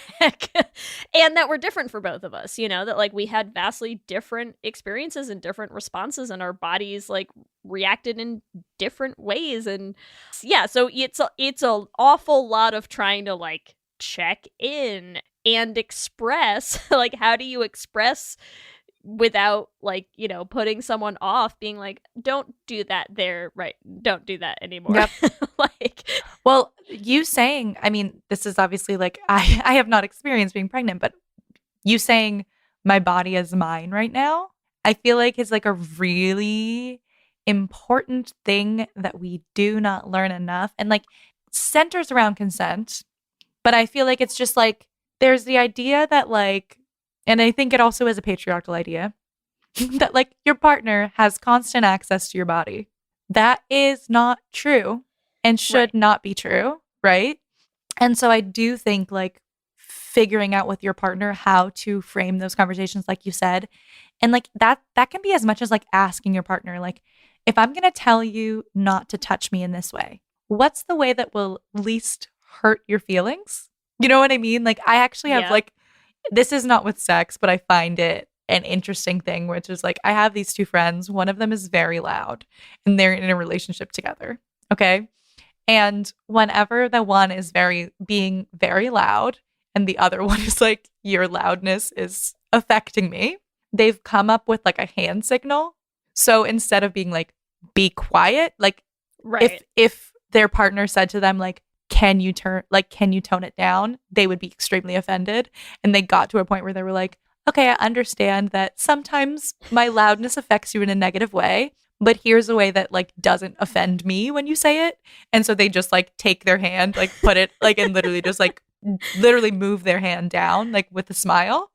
and that were different for both of us, you know, that like we had vastly different experiences and different responses, and our bodies like reacted in different ways. And yeah, so it's an awful lot of trying to like check in and express like, how do you express without like, you know, putting someone off, being like, don't do that there, right, don't do that anymore. Like, well, you saying, I mean, this is obviously like I have not experienced being pregnant, but you saying my body is mine right now, I feel like is like a really important thing that we do not learn enough, and like centers around consent. But I feel like it's just like there's the idea that like, and I think it also is a patriarchal idea, that like your partner has constant access to your body. That is not true and should not be true, right? And so I do think like figuring out with your partner how to frame those conversations, like you said, and like that can be as much as like asking your partner, like, if I'm going to tell you not to touch me in this way, what's the way that will least hurt your feelings? You know what I mean? Like I actually have like, this is not with sex, but I find it an interesting thing, which is like I have these two friends. One of them is very loud and they're in a relationship together. Okay. And whenever the one is being very loud and the other one is like, your loudness is affecting me, they've come up with like a hand signal. So instead of being like, be quiet, like if their partner said to them like, can you tone it down, they would be extremely offended. And they got to a point where they were like, okay, I understand that sometimes my loudness affects you in a negative way, but here's a way that like doesn't offend me when you say it. And so they just like take their hand, like put it like, and literally just like literally move their hand down like with a smile.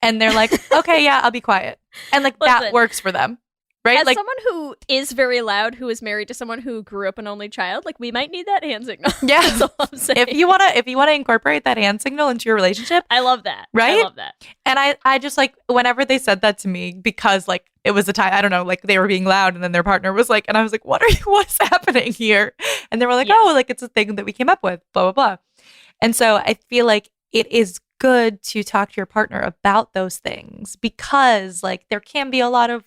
And they're like, okay, yeah, I'll be quiet. And like that works for them. Right? As like someone who is very loud, who is married to someone who grew up an only child, like we might need that hand signal. Yeah. That's all I'm saying. If you wanna incorporate that hand signal into your relationship, I love that. Right? I love that. And I just like whenever they said that to me, because like it was a time, I don't know, like they were being loud and then their partner was like, and I was like, what is happening here? And they were like, oh, like it's a thing that we came up with, blah, blah, blah. And so I feel like it is good to talk to your partner about those things, because like there can be a lot of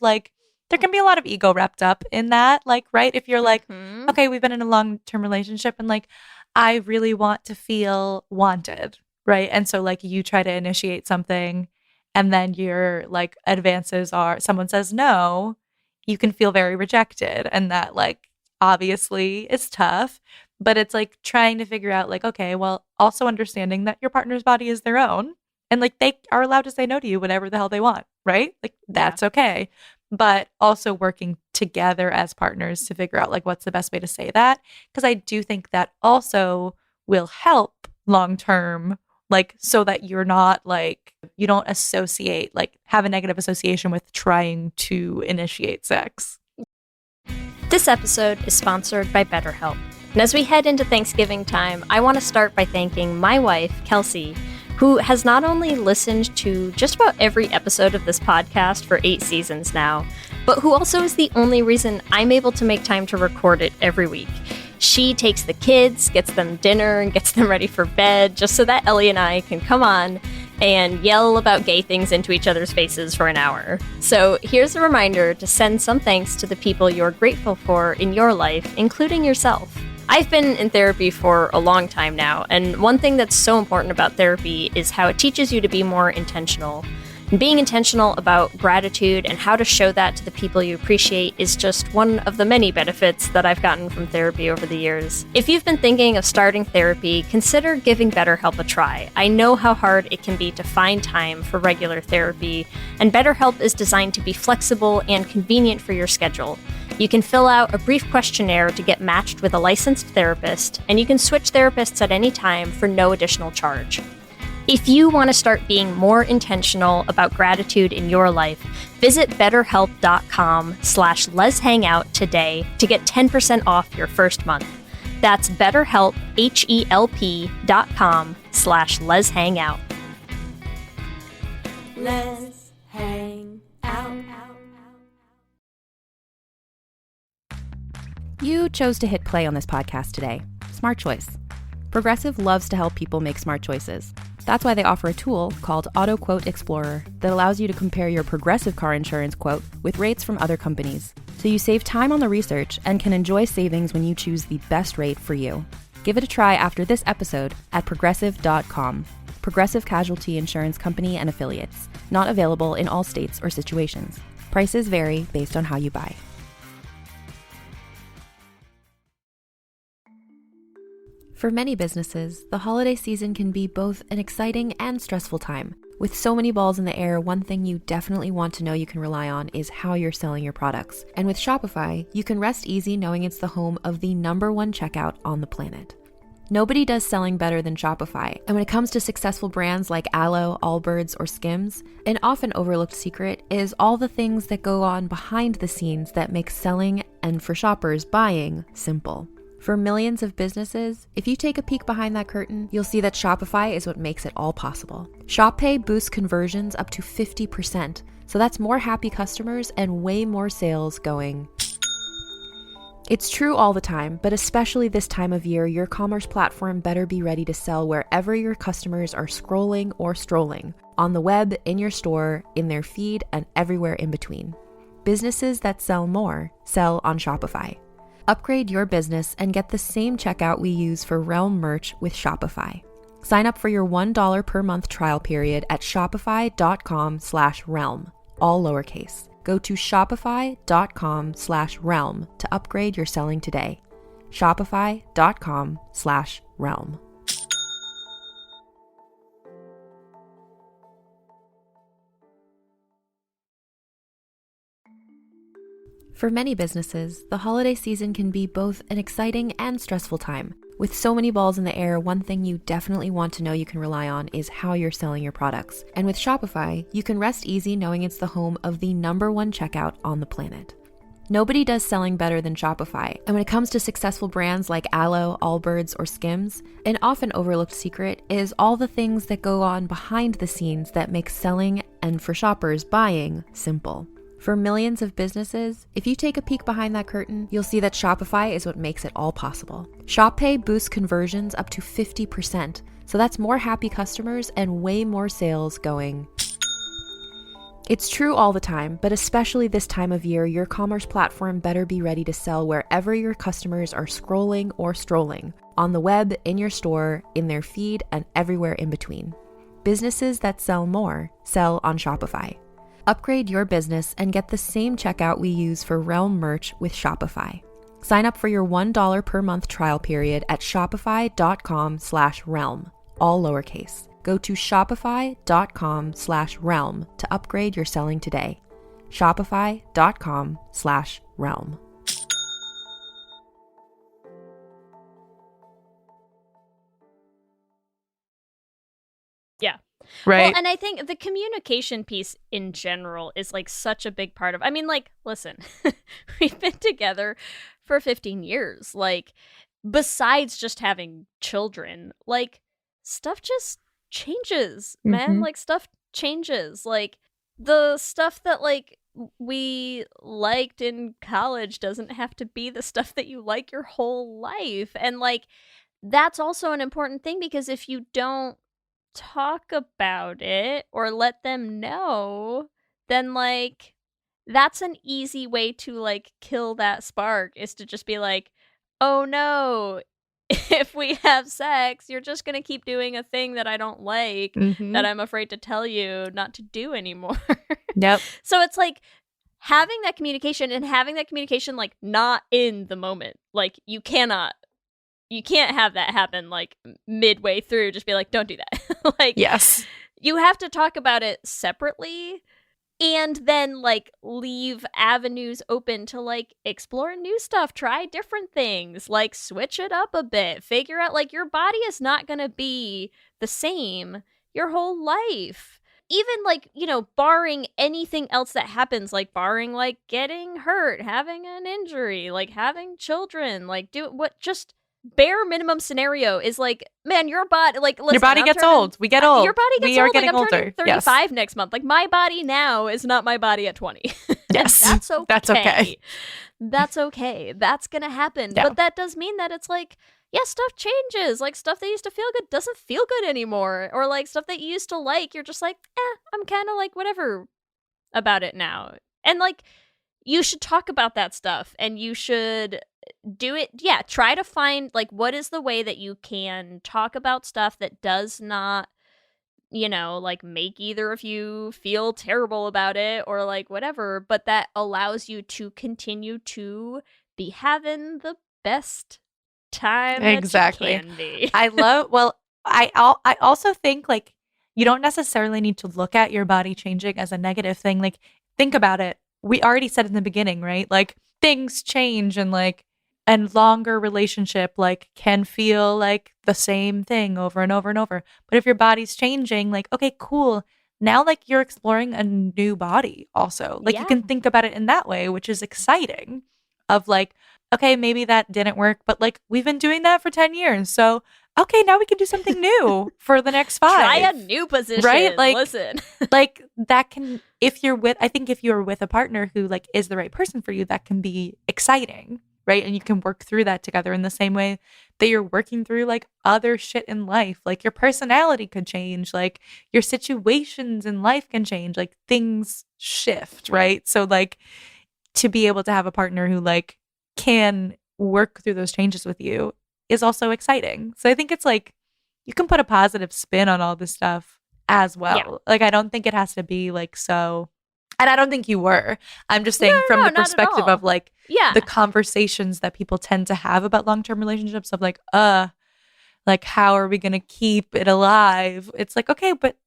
ego wrapped up in that. Like, right? If you're like, okay, we've been in a long-term relationship and like, I really want to feel wanted, right? And so like you try to initiate something and then your like advances are someone says no, you can feel very rejected. And that like obviously is tough. but it's like trying to figure out like, okay, well, also understanding that your partner's body is their own and like they are allowed to say no to you whatever the hell they want, right? Like that's okay. But also working together as partners to figure out like what's the best way to say that. Because I do think that also will help long term, like so that you're not like, you don't associate, like have a negative association with trying to initiate sex. This episode is sponsored by BetterHelp. And as we head into Thanksgiving time, I want to start by thanking my wife, Kelsey, who has not only listened to just about every episode of this podcast for 8 seasons now, but who also is the only reason I'm able to make time to record it every week. She takes the kids, gets them dinner, and gets them ready for bed, just so that Ellie and I can come on and yell about gay things into each other's faces for an hour. So here's a reminder to send some thanks to the people you're grateful for in your life, including yourself. I've been in therapy for a long time now, and one thing that's so important about therapy is how it teaches you to be more intentional. And being intentional about gratitude and how to show that to the people you appreciate is just one of the many benefits that I've gotten from therapy over the years. If you've been thinking of starting therapy, consider giving BetterHelp a try. I know how hard it can be to find time for regular therapy, and BetterHelp is designed to be flexible and convenient for your schedule. You can fill out a brief questionnaire to get matched with a licensed therapist, and you can switch therapists at any time for no additional charge. If you want to start being more intentional about gratitude in your life, visit betterhelp.com/letshangout today to get 10% off your first month. That's BetterHelp, HELP.com/letshangout. Let's hang out. You chose to hit play on this podcast today. Smart choice. Progressive loves to help people make smart choices. That's why they offer a tool called Auto Quote Explorer that allows you to compare your Progressive car insurance quote with rates from other companies. So you save time on the research and can enjoy savings when you choose the best rate for you. Give it a try after this episode at progressive.com. Progressive Casualty Insurance Company and Affiliates. Not available in all states or situations. Prices vary based on how you buy. For many businesses, the holiday season can be both an exciting and stressful time. With so many balls in the air, one thing you definitely want to know you can rely on is how you're selling your products. And with Shopify, you can rest easy knowing it's the home of the #1 checkout on the planet. Nobody does selling better than Shopify. And when it comes to successful brands like Aloe, Allbirds, or Skims, an often overlooked secret is all the things that go on behind the scenes that make selling and, for shoppers, buying simple. For millions of businesses, if you take a peek behind that curtain, you'll see that Shopify is what makes it all possible. Shop Pay boosts conversions up to 50%, so that's more happy customers and way more sales going. It's true all the time, but especially this time of year, your commerce platform better be ready to sell wherever your customers are scrolling or strolling, on the web, in your store, in their feed, and everywhere in between. Businesses that sell more sell on Shopify. Upgrade your business and get the same checkout we use for Realm merch with Shopify. Sign up for your $1 per month trial period at shopify.com/realm, all lowercase. Go to shopify.com/realm to upgrade your selling today. Shopify.com/realm. For many businesses, the holiday season can be both an exciting and stressful time. With so many balls in the air, one thing you definitely want to know you can rely on is how you're selling your products. And with Shopify, you can rest easy knowing it's the home of the #1 checkout on the planet. Nobody does selling better than Shopify. And when it comes to successful brands like Aloe, Allbirds, or Skims, an often overlooked secret is all the things that go on behind the scenes that make selling and, for shoppers, buying simple. For millions of businesses, if you take a peek behind that curtain, you'll see that Shopify is what makes it all possible. Shop Pay boosts conversions up to 50%, so that's more happy customers and way more sales going. It's true all the time, but especially this time of year, your commerce platform better be ready to sell wherever your customers are scrolling or strolling, on the web, in your store, in their feed, and everywhere in between. Businesses that sell more sell on Shopify. Upgrade your business and get the same checkout we use for Realm merch with Shopify. Sign up for your $1 per month trial period at shopify.com/realm, all lowercase. Go to shopify.com/realm to upgrade your selling today. Shopify.com/realm. Yeah. Right. Well, and I think the communication piece in general is like such a big part of, I mean, like, listen, we've been together for 15 years. Like, besides just having children, like, stuff just changes, man. Like, stuff changes. Like, the stuff that, like, we liked in college doesn't have to be the stuff that you like your whole life. And, like, that's also an important thing, because if you don't talk about it or let them know, then, like, that's an easy way to, like, kill that spark, is to just be like, oh no, if we have sex, you're just gonna keep doing a thing that I don't like, that I'm afraid to tell you not to do anymore. Yep. So it's like having that communication, and having that communication, like, not in the moment. Like, you can't have that happen, like, midway through, just be like, don't do that. Like, Yes. you have to talk about it separately, and then, like, leave avenues open to, like, explore new stuff, try different things, like, switch it up a bit, figure out, like, your body is not gonna be the same your whole life. Even, like, you know, barring anything else that happens, like, barring, like, getting hurt, having an injury, like, having children, like, just bare minimum scenario is, like, man, your body, like, listen, Your body gets old. We get old. Your body gets we are old. getting Like, I'm older. turning 35 next month. Like, my body now is not my body at 20. Yes. That's okay. That's okay. That's okay. That's gonna happen. Yeah. But that does mean that it's like, yeah, stuff changes. Like, stuff that used to feel good doesn't feel good anymore. Or, like, stuff that you used to like, you're just like, I'm kind of like whatever about it now. And, like, you should talk about that stuff, and you should do it. Yeah, try to find, like, what is the way that you can talk about stuff that does not, you know, like, make either of you feel terrible about it, or, like, whatever, but that allows you to continue to be having the best time Exactly. that you can be. I also think, like, you don't necessarily need to look at your body changing as a negative thing. Like, think about it. We already said in the beginning, right? Like, things change, and, like, and longer relationship, like, can feel like the same thing over and over and over. But if your body's changing, like, okay, cool. Now, like, you're exploring a new body also. Like, you can think about it in that way, which is exciting. Of, like, okay, maybe that didn't work, but, like, we've been doing that for 10 years. So, okay, now we can do something new for the next 5. Try a new position. Right? Like, listen. Like, that can, I think if you're with a partner who, like, is the right person for you, that can be exciting, right? And you can work through that together in the same way that you're working through, like, other shit in life. Like, your personality could change, like, your situations in life can change, like, things shift, right? So, like, to be able to have a partner who, like, can work through those changes with you is also exciting. So I think it's like, you can put a positive spin on all this stuff as well. Yeah. Like, I don't think it has to be, like, so, and I don't think you were. I'm just saying from the perspective of, like, the conversations that people tend to have about long-term relationships of, like, how are we going to keep it alive? It's like, okay, but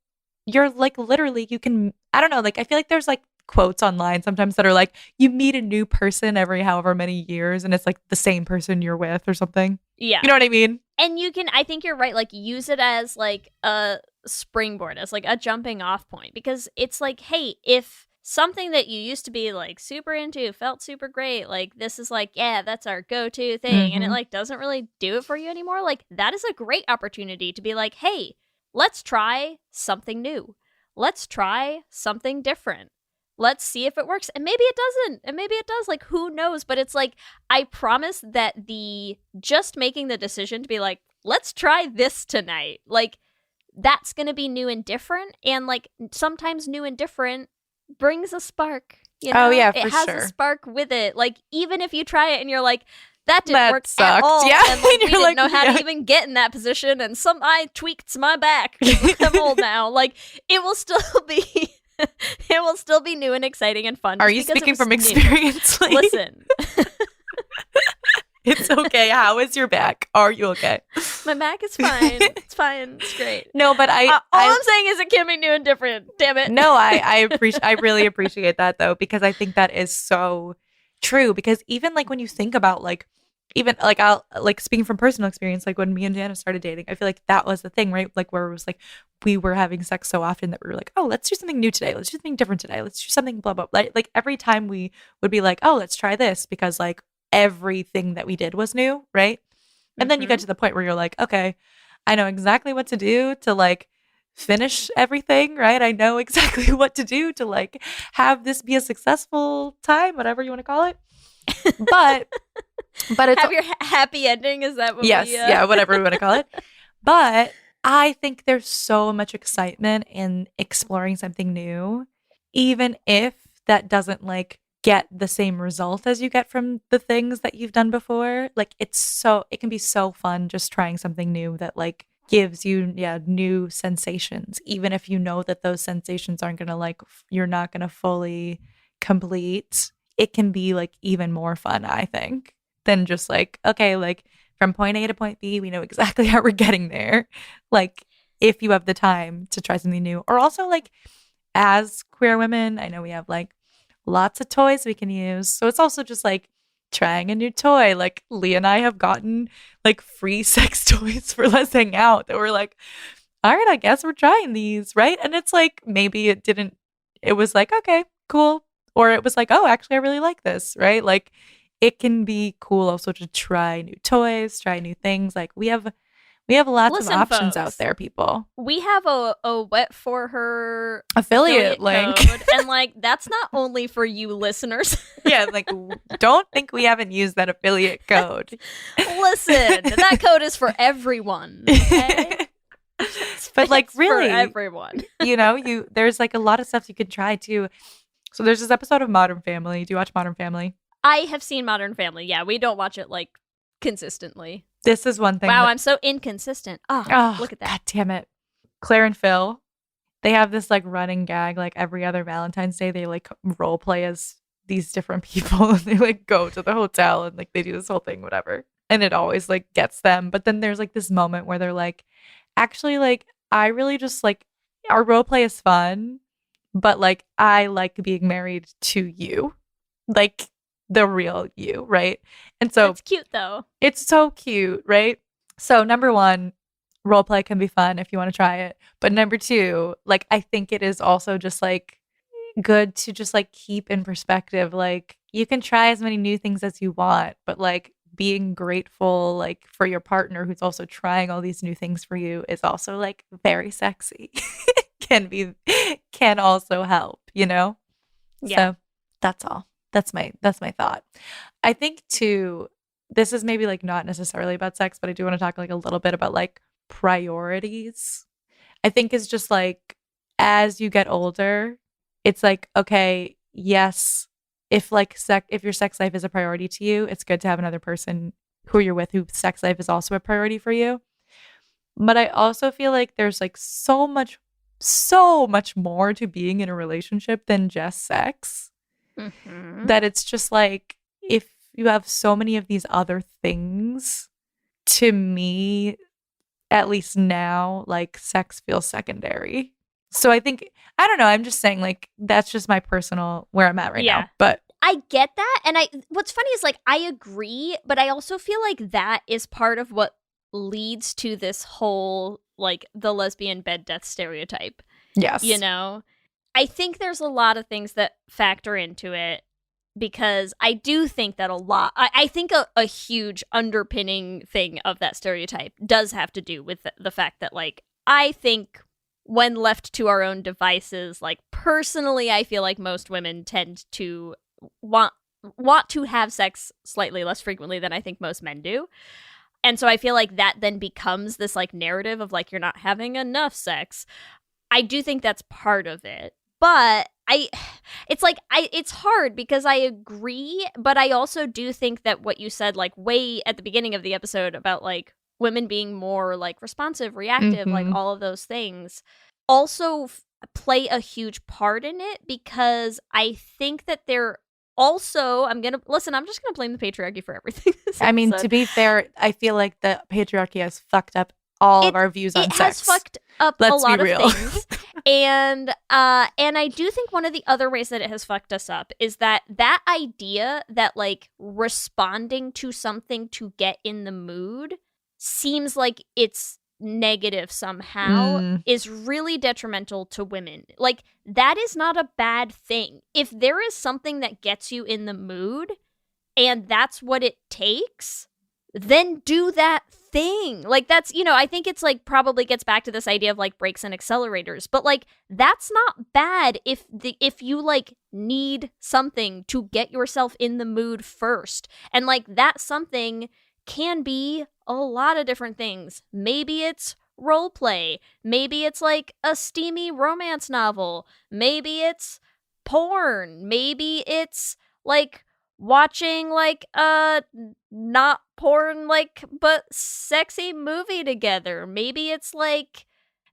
you're, like, literally, you can, I don't know, like, I feel like there's, like, quotes online sometimes that are like, you meet a new person every however many years, and it's, like, the same person you're with or something. Yeah. You know what I mean? And you can, I think you're right, like, use it as, like, a springboard, as, like, a jumping off point. Because it's like, hey, if something that you used to be, like, super into, felt super great, like, this is, like, yeah, that's our go-to thing, and it, like, doesn't really do it for you anymore, like, that is a great opportunity to be like, hey, let's try something new. Let's try something different. Let's see if it works. And maybe it doesn't. And maybe it does. Like, who knows? But it's like, I promise that the just making the decision to be like, let's try this tonight. Like, that's going to be new and different. And, like, sometimes new and different brings a spark. You know? Oh, yeah, it for has sure. a spark with it. Like, even if you try it and you're like, that didn't work sucked. at all. Yeah. And, like, we You're didn't like, know how yeah. to even get in that position. And I tweaked my back. I'm old now. Like, it will still be... it will still be new and exciting and fun. Are you speaking from experience? Listen. It's okay. How is your back? Are you okay? My back is fine. It's fine. It's great. No, but all I'm saying is it can't be new and different. Damn it. No, I really appreciate that though, because I think that is so true. Because even like when you think about like, even like I'll like speaking from personal experience, like when me and Jana started dating, I feel like that was the thing, right? Like where it was like we were having sex so often that we were like, oh, let's do something new today. Let's do something different today. Let's do something blah blah. Like every time we would be like, oh, let's try this, because like everything that we did was new, right? And then you get to the point where you're like, okay, I know exactly what to do to like finish everything, right? I know exactly what to do to like have this be a successful time, whatever you want to call it. But it's have your happy ending. Is that what yes, we, yeah, whatever we want to call it. But I think there's so much excitement in exploring something new, even if that doesn't like get the same result as you get from the things that you've done before. Like it can be so fun just trying something new that like gives you new sensations, even if you know that those sensations aren't gonna like you're not gonna fully complete. It can be like even more fun, I think, than just like, okay, like from point A to point B, we know exactly how we're getting there. Like if you have the time to try something new. Or also like as queer women, I know we have like lots of toys we can use. So it's also just like trying a new toy. Like Leah and I have gotten like free sex toys for Let's Hang Out that we're like, all right, I guess we're trying these, right? And it's like maybe it was like, okay, cool. Or it was like, oh, actually I really like this, right? Like it can be cool also to try new toys, try new things. Like we have lots of options out there, people. We have a Wet For Her affiliate link. Code, and like that's not only for you listeners. Yeah, like don't think we haven't used that affiliate code. Listen, that code is for everyone. Okay? But like really, for everyone. You know, there's like a lot of stuff you could try too. So there's this episode of Modern Family. Do you watch Modern Family? I have seen Modern Family. Yeah, we don't watch it like consistently. This is one thing. Wow, I'm so inconsistent. Oh, look at that. God damn it. Claire and Phil, they have this like running gag like every other Valentine's Day. They like role play as these different people and they like go to the hotel and like they do this whole thing, whatever. And it always like gets them. But then there's like this moment where they're like, actually, like, I really just like our role play is fun, but like I like being married to you. Like the real you, right? And so it's cute though. It's so cute, right? So number one, role play can be fun if you want to try it. But number two, like I think it is also just like good to just like keep in perspective. Like you can try as many new things as you want, but like being grateful like for your partner who's also trying all these new things for you is also like very sexy. can also help, you know? Yeah. So that's all. That's my thought. I think too, this is maybe like not necessarily about sex, but I do want to talk like a little bit about like priorities. I think is just like as you get older, it's like, okay, yes, if your sex life is a priority to you, it's good to have another person who you're with whose sex life is also a priority for you. But I also feel like there's like so much more to being in a relationship than just sex. Mm-hmm. That it's just like if you have so many of these other things, to me, at least now, like sex feels secondary. So I think, I don't know, I'm just saying like that's just my personal where I'm at right now. But I get that. And what's funny is like I agree, but I also feel like that is part of what leads to this whole like the lesbian bed death stereotype. Yes. You know? I think there's a lot of things that factor into it because I do think that I think a huge underpinning thing of that stereotype does have to do with the fact that, like, I think when left to our own devices, like, personally, I feel like most women tend to want to have sex slightly less frequently than I think most men do. And so I feel like that then becomes this, like, narrative of, like, you're not having enough sex. I do think that's part of it. But it's hard because I agree, but I also do think that what you said, like, way at the beginning of the episode about, like, women being more, like, responsive, reactive, like, all of those things also play a huge part in it because I think that there also, I'm just gonna blame the patriarchy for everything. I mean, to be fair, I feel like the patriarchy has fucked up all of our views on sex. It has fucked up Let's a lot be real. of things. And I do think one of the other ways that it has fucked us up is that idea that like responding to something to get in the mood seems like it's negative somehow is really detrimental to women. Like, that is not a bad thing. If there is something that gets you in the mood and that's what it takes, then do that thing. Like, that's, I think it's like probably gets back to this idea of like brakes and accelerators, but like that's not bad if you like need something to get yourself in the mood first. And like that something can be a lot of different things. Maybe it's role play. Maybe it's like a steamy romance novel. Maybe it's porn. Maybe it's like watching like a not porn like but sexy movie together. Maybe it's like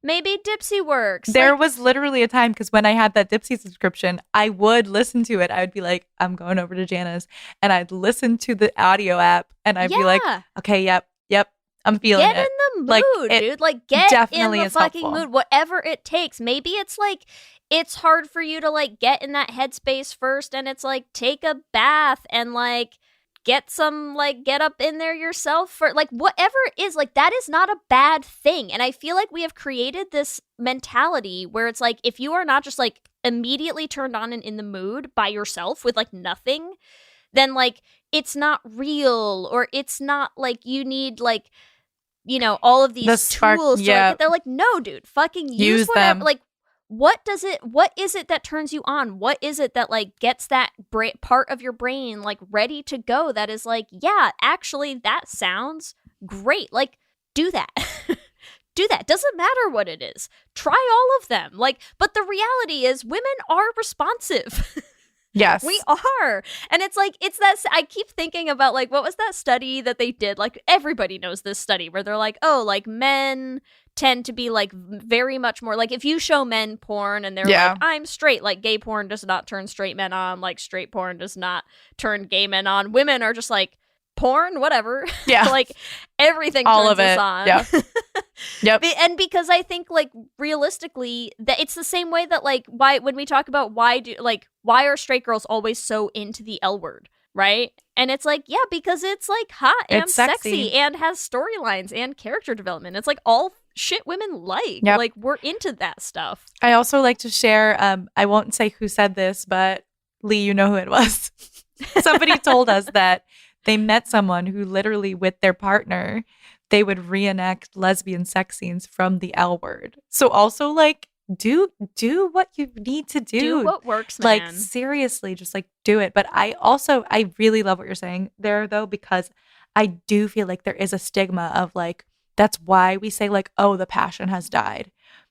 Dipsy works. There was literally a time, because when I had that Dipsy subscription, I would listen to it. I would be like, I'm going over to Jana's, and I'd listen to the audio app, and I'd be like, okay, yep, I'm feeling it. Get in the mood, like, dude. Like, get definitely in the is fucking helpful. mood, whatever it takes. Maybe it's like, it's hard for you to like get in that headspace first, and it's like, take a bath and like get up in there yourself for like whatever it is. Like, that is not a bad thing. And I feel like we have created this mentality where it's like, if you are not just like immediately turned on and in the mood by yourself with like nothing, then like it's not real, or it's not like you need like, all of these tools to like, they're like, no, dude, fucking use whatever. them. Like, what is it that turns you on? What is it that like gets that part of your brain like ready to go? That is like, yeah, actually that sounds great. Like, do that. Do that. Doesn't matter what it is. Try all of them. Like, but the reality is women are responsive. Yes. We are. And it's like, it's that, I keep thinking about like, what was that study that they did? Like, everybody knows this study where they're like, oh, like men tend to be like very much more like, if you show men porn and they're like, I'm straight, like gay porn does not turn straight men on, like straight porn does not turn gay men on. Women are just like, porn, whatever. Yeah. Like everything all turns of it us on. Yeah. Yep. And because I think like realistically that it's the same way that like why when we talk about why are straight girls always so into the L word, right? And it's like, yeah, because it's like hot and It's sexy and has storylines and character development. It's like all shit women like. Yep. Like, we're into that stuff. I also like to share, I won't say who said this, but Lee, you know who it was. Somebody told us that they met someone who literally with their partner, they would reenact lesbian sex scenes from the L word. So also like do what you need to do. Do what works, man. Like seriously, just like do it. But I really love what you're saying there though, because I do feel like there is a stigma of like, that's why we say like, oh, the passion has died,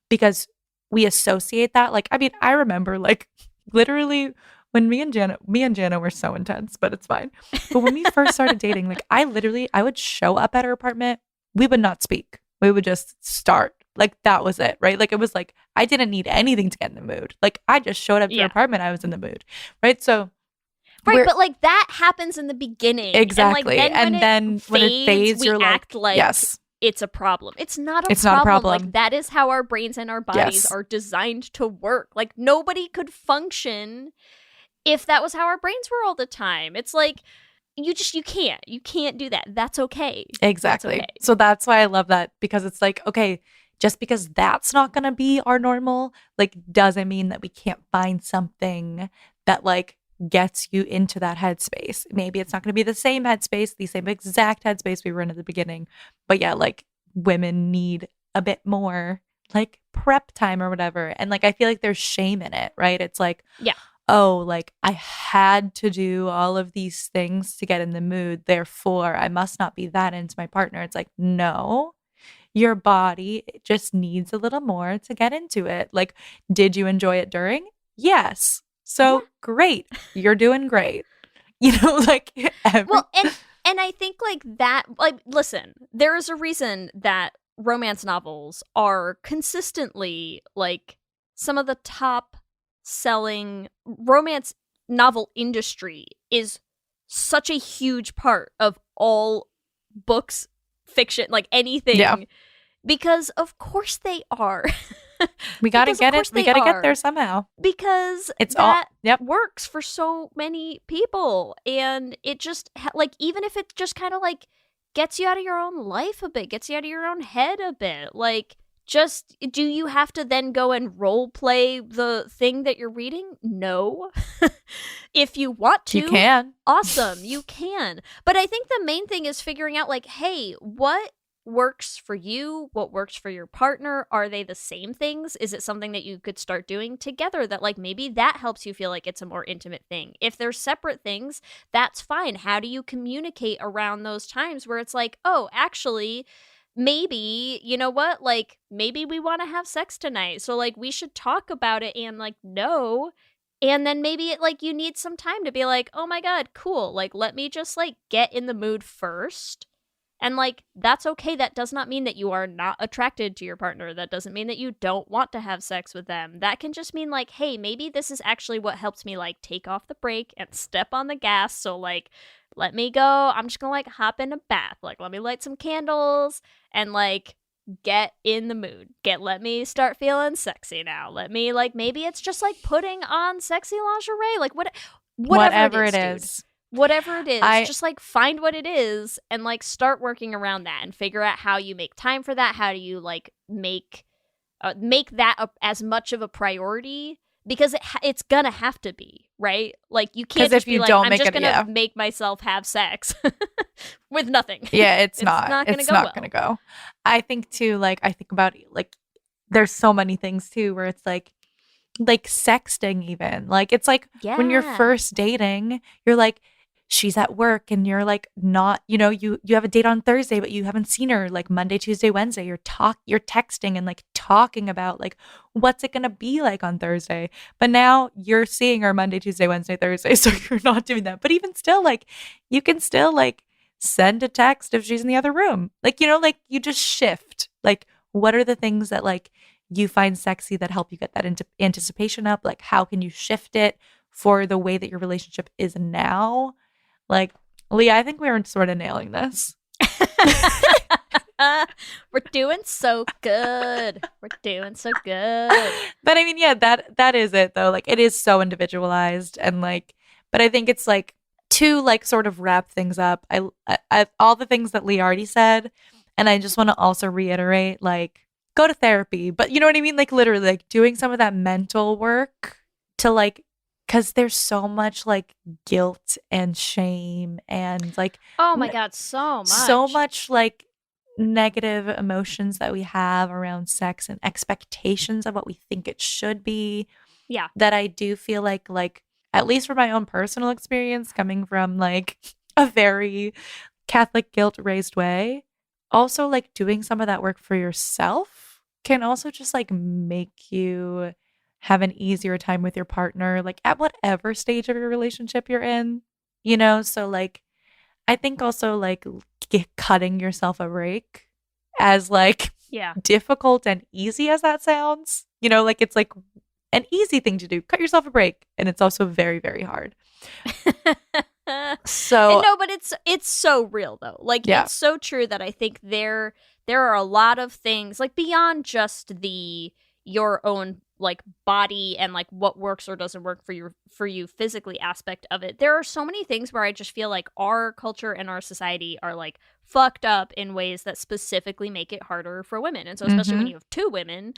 because we associate that. Like, I mean, I remember like literally when me and Jana were so intense, but it's fine. But when we first started dating, like I would show up at her apartment. We would not speak. We would just start. Like that was it, right? Like it was like, I didn't need anything to get in the mood. Like I just showed up to her apartment. I was in the mood, right? So. Right, but like that happens in the beginning. Exactly. And then when it fades, you're we act like yes. It's a problem. It's not a It's problem. not a problem. Like that is how our brains and our bodies Yes. are designed to work. Like nobody could function if that was how our brains were all the time. It's like you can't do that. That's okay. Exactly. That's okay. So that's why I love that, because it's like, okay, just because that's not going to be our normal, like doesn't mean that we can't find something that like gets you into that headspace. Maybe it's not going to be the same headspace, the same exact headspace we were in at the beginning. But yeah, like women need a bit more like prep time or whatever. And like, I feel like there's shame in it, right? It's like, yeah. Oh, like I had to do all of these things to get in the mood. Therefore, I must not be that into my partner. It's like, no, your body just needs a little more to get into it. Like, did you enjoy it during? Yes. So great. You're doing great. You know, like well, and I think like that, like, listen, there is a reason that romance novels are consistently like some of the top selling romance novel industry is such a huge part of all books, fiction, like anything. Yeah. Because of course they are. We gotta get it. We gotta get there somehow. Because it's that all works for so many people. And it just, like, even if it just kind of, like, gets you out of your own life a bit, gets you out of your own head a bit, like, just, do you have to then go and role play the thing that you're reading? No. If you want to, you can. Awesome, you can. But I think the main thing is figuring out, like, hey, what works for you? What works for your partner? Are they the same things? Is it something that you could start doing together that, like, maybe that helps you feel like it's a more intimate thing? If they're separate things, that's fine. How do you communicate around those times where it's like, oh, actually, maybe, you know what, like, maybe we want to have sex tonight, so, like, we should talk about it, and, like, no. And then maybe it, like, you need some time to be like, oh my god, cool, like, let me just, like, get in the mood first. And, like, that's okay. That does not mean that you are not attracted to your partner. That doesn't mean that you don't want to have sex with them. That can just mean, like, hey, maybe this is actually what helps me, like, take off the brake and step on the gas. So, like, let me go. I'm just gonna, like, hop in a bath. Like, let me light some candles and, like, get in the mood. Let me start feeling sexy now. Let me, like, maybe it's just, like, putting on sexy lingerie. Like, whatever it is. Dude. Whatever it is, just, like, find what it is and, like, start working around that and figure out how you make time for that. How do you, like, make that as much of a priority? Because it's gonna have to be, right? Like, you can't just be like, I'm just gonna make myself have sex with nothing. Yeah, it's not gonna go. I think too, like, I think about, like, there's so many things too where it's like sexting even. Like, it's like when you're first dating, you're like, she's at work and you're, like, not, you know, you have a date on Thursday, but you haven't seen her, like, Monday, Tuesday, Wednesday. You're texting and, like, talking about, like, what's it going to be like on Thursday. But now you're seeing her Monday, Tuesday, Wednesday, Thursday. So you're not doing that. But even still, like, you can still, like, send a text if she's in the other room. Like, you know, like, you just shift. Like, what are the things that, like, you find sexy that help you get that anticipation up? Like, how can you shift it for the way that your relationship is now? Like, Leah, I think we were sort of nailing this. We're doing so good. But I mean, yeah, that is it though. Like, it is so individualized, and, like, but I think it's, like, to, like, sort of wrap things up. I all the things that Leah already said, and I just want to also reiterate, like, go to therapy. But you know what I mean? Like, literally, like, doing some of that mental work to, like, because there's so much, like, guilt and shame and, like, oh my god, so much, like, negative emotions that we have around sex and expectations of what we think it should be. Yeah, that I do feel like at least from my own personal experience, coming from, like, a very Catholic guilt raised way, also, like, doing some of that work for yourself can also just, like, make you have an easier time with your partner, like, at whatever stage of your relationship you're in, you know? So, like, I think also, like, cutting yourself a break, as, like, difficult and easy as that sounds, you know, like, it's, like, an easy thing to do. Cut yourself a break. And it's also very, very hard. So no, but it's so real though. Like, it's so true that I think there are a lot of things, like, beyond just your own, like, body and, like, what works or doesn't work for you physically aspect of it. There are so many things where I just feel like our culture and our society are, like, fucked up in ways that specifically make it harder for women. And so especially when you have two women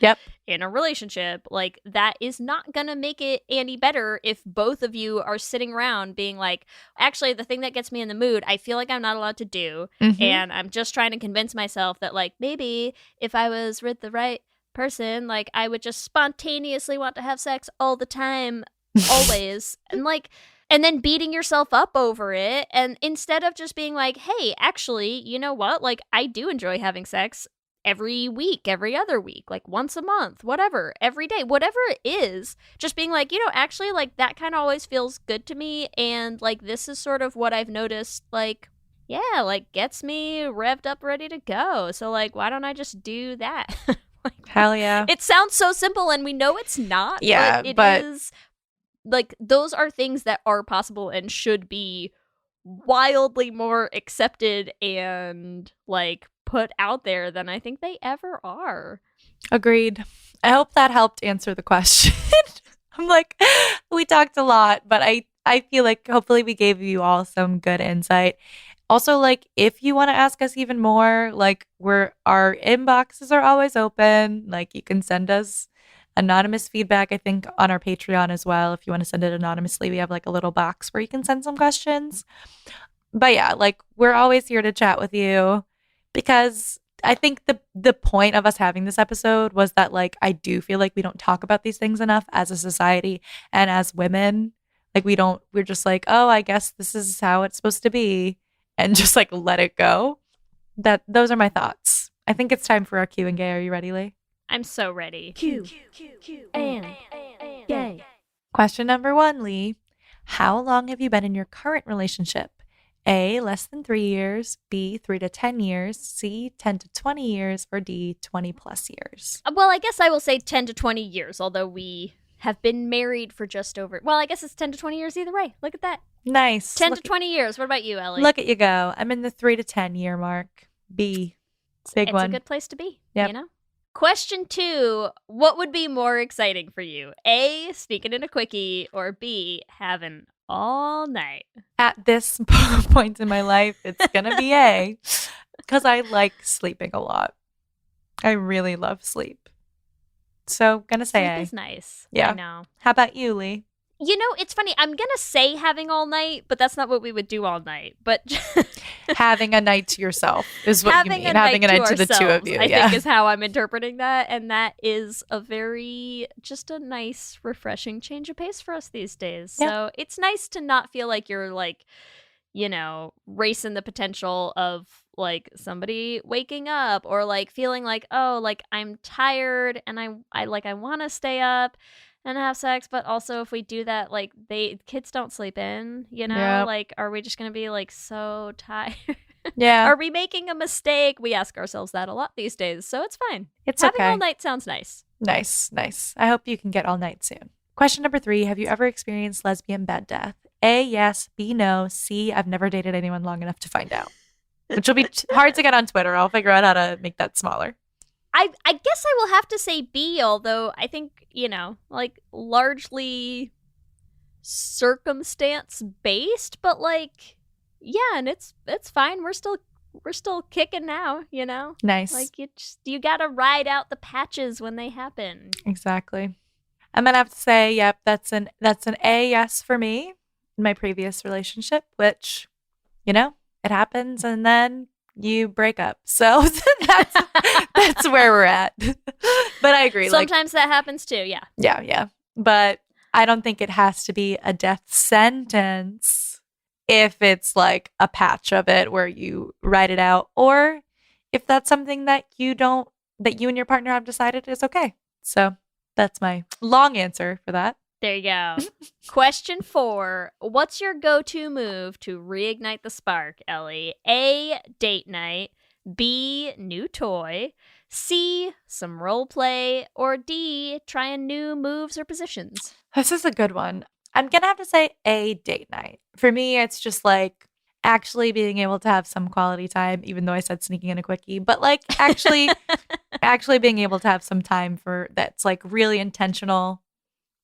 in a relationship, like, that is not gonna make it any better if both of you are sitting around being like, actually, the thing that gets me in the mood, I feel like I'm not allowed to do, and I'm just trying to convince myself that, like, maybe if I was with the right person, like, I would just spontaneously want to have sex all the time, always. And, like, and then beating yourself up over it, and instead of just being like, hey, actually, you know what, like, I do enjoy having sex every week, every other week, like, once a month, whatever, every day, whatever it is, just being like, you know, actually, like, that kind of always feels good to me, and, like, this is sort of what I've noticed, like, yeah, like, gets me revved up, ready to go, so, like, why don't I just do that? Like, hell yeah. It sounds so simple, and we know it's not. Yeah, but it is like those are things that are possible and should be wildly more accepted and like put out there than I think they ever are. Agreed. I hope that helped answer the question. I'm like, we talked a lot, but I feel like hopefully we gave you all some good insight. Also, like, if you want to ask us even more, like, our inboxes are always open. Like, you can send us anonymous feedback, I think, on our Patreon as well. If you want to send it anonymously, we have like a little box where you can send some questions. But yeah, like, we're always here to chat with you because I think the point of us having this episode was that, like, I do feel like we don't talk about these things enough as a society and as women. Like, we're just like, oh, I guess this is how it's supposed to be, and just like let it go. Those are my thoughts. I think it's time for our Q and Gay. Are you ready, Lee? I'm so ready. Q and gay. Question number 1, Lee. How long have you been in your current relationship? A, less than 3 years, B, 3 to 10 years, C, 10 to 20 years, or D, 20 plus years? Well, I guess I will say 10 to 20 years, although we have been married for just over, well, I guess it's 10 to 20 years either way. Look at that. Nice. 10 to 20 years. What about you, Ellie? Look at you go. I'm in the 3 to 10 year mark. B. Big it's one. a good place to be, Yep. you know? Question 2, what would be more exciting for you? A, sneaking in a quickie, or B, having all night? At this point in my life, it's going to be A, because I like sleeping a lot. I really love sleep. So, going to say Sleep A. is nice. Yeah. I know. How about you, Lee? You know, it's funny. I'm going to say having all night, but that's not what we would do all night. But Having a night to yourself is what you mean. Having a night to the two of you. I think is how I'm interpreting that. And that is just a nice, refreshing change of pace for us these days. Yeah. So it's nice to not feel like you're like, you know, racing the potential of like somebody waking up or like feeling like, oh, like I'm tired and I want to stay up and have sex, but also if we do that, like kids don't sleep in, you know? Yep. Like, are we just gonna be like so tired? Yeah. Are we making a mistake? We ask ourselves that a lot these days, so it's fine. It's Having okay. all night sounds nice. Nice. I hope you can get all night soon. Question number 3, have you ever experienced lesbian bed death? A, yes. B, no. C, I've never dated anyone long enough to find out. Which will be hard to get on Twitter. I'll figure out how to make that smaller. I guess I will have to say B, although I think, you know, like largely circumstance based, but like, yeah, and it's fine. We're still kicking now, you know? Nice. Like you gotta ride out the patches when they happen. Exactly. I'm gonna have to say, yep, that's an A, yes for me in my previous relationship, which, you know, it happens and then you break up. So that's where we're at. But I agree. Sometimes that happens too, yeah. Yeah. But I don't think it has to be a death sentence if it's like a patch of it where you write it out, or if that's something that you and your partner have decided is okay. So that's my long answer for that. There you go. Question 4. What's your go-to move to reignite the spark, Ellie? A, date night. B, new toy. C, some role play. Or D, trying new moves or positions. This is a good one. I'm going to have to say A, date night. For me, it's just like actually being able to have some quality time, even though I said sneaking in a quickie, but like actually being able to have some time for that's like really intentional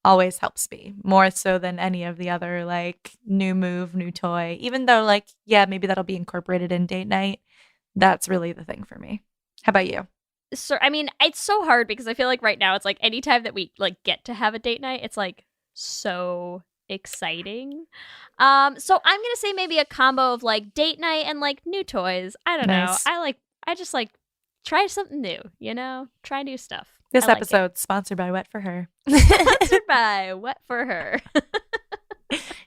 always helps me more so than any of the other like new move, new toy, even though like, yeah, maybe that'll be incorporated in date night. That's really the thing for me. How about you? So, I mean, it's so hard because I feel like right now it's like anytime that we like get to have a date night, it's like so exciting. So I'm gonna say maybe a combo of like date night and like new toys. I don't know. I just like try something new, you know? Try new stuff. This I like episode's sponsored by Wet for Her. Sponsored by Wet for Her.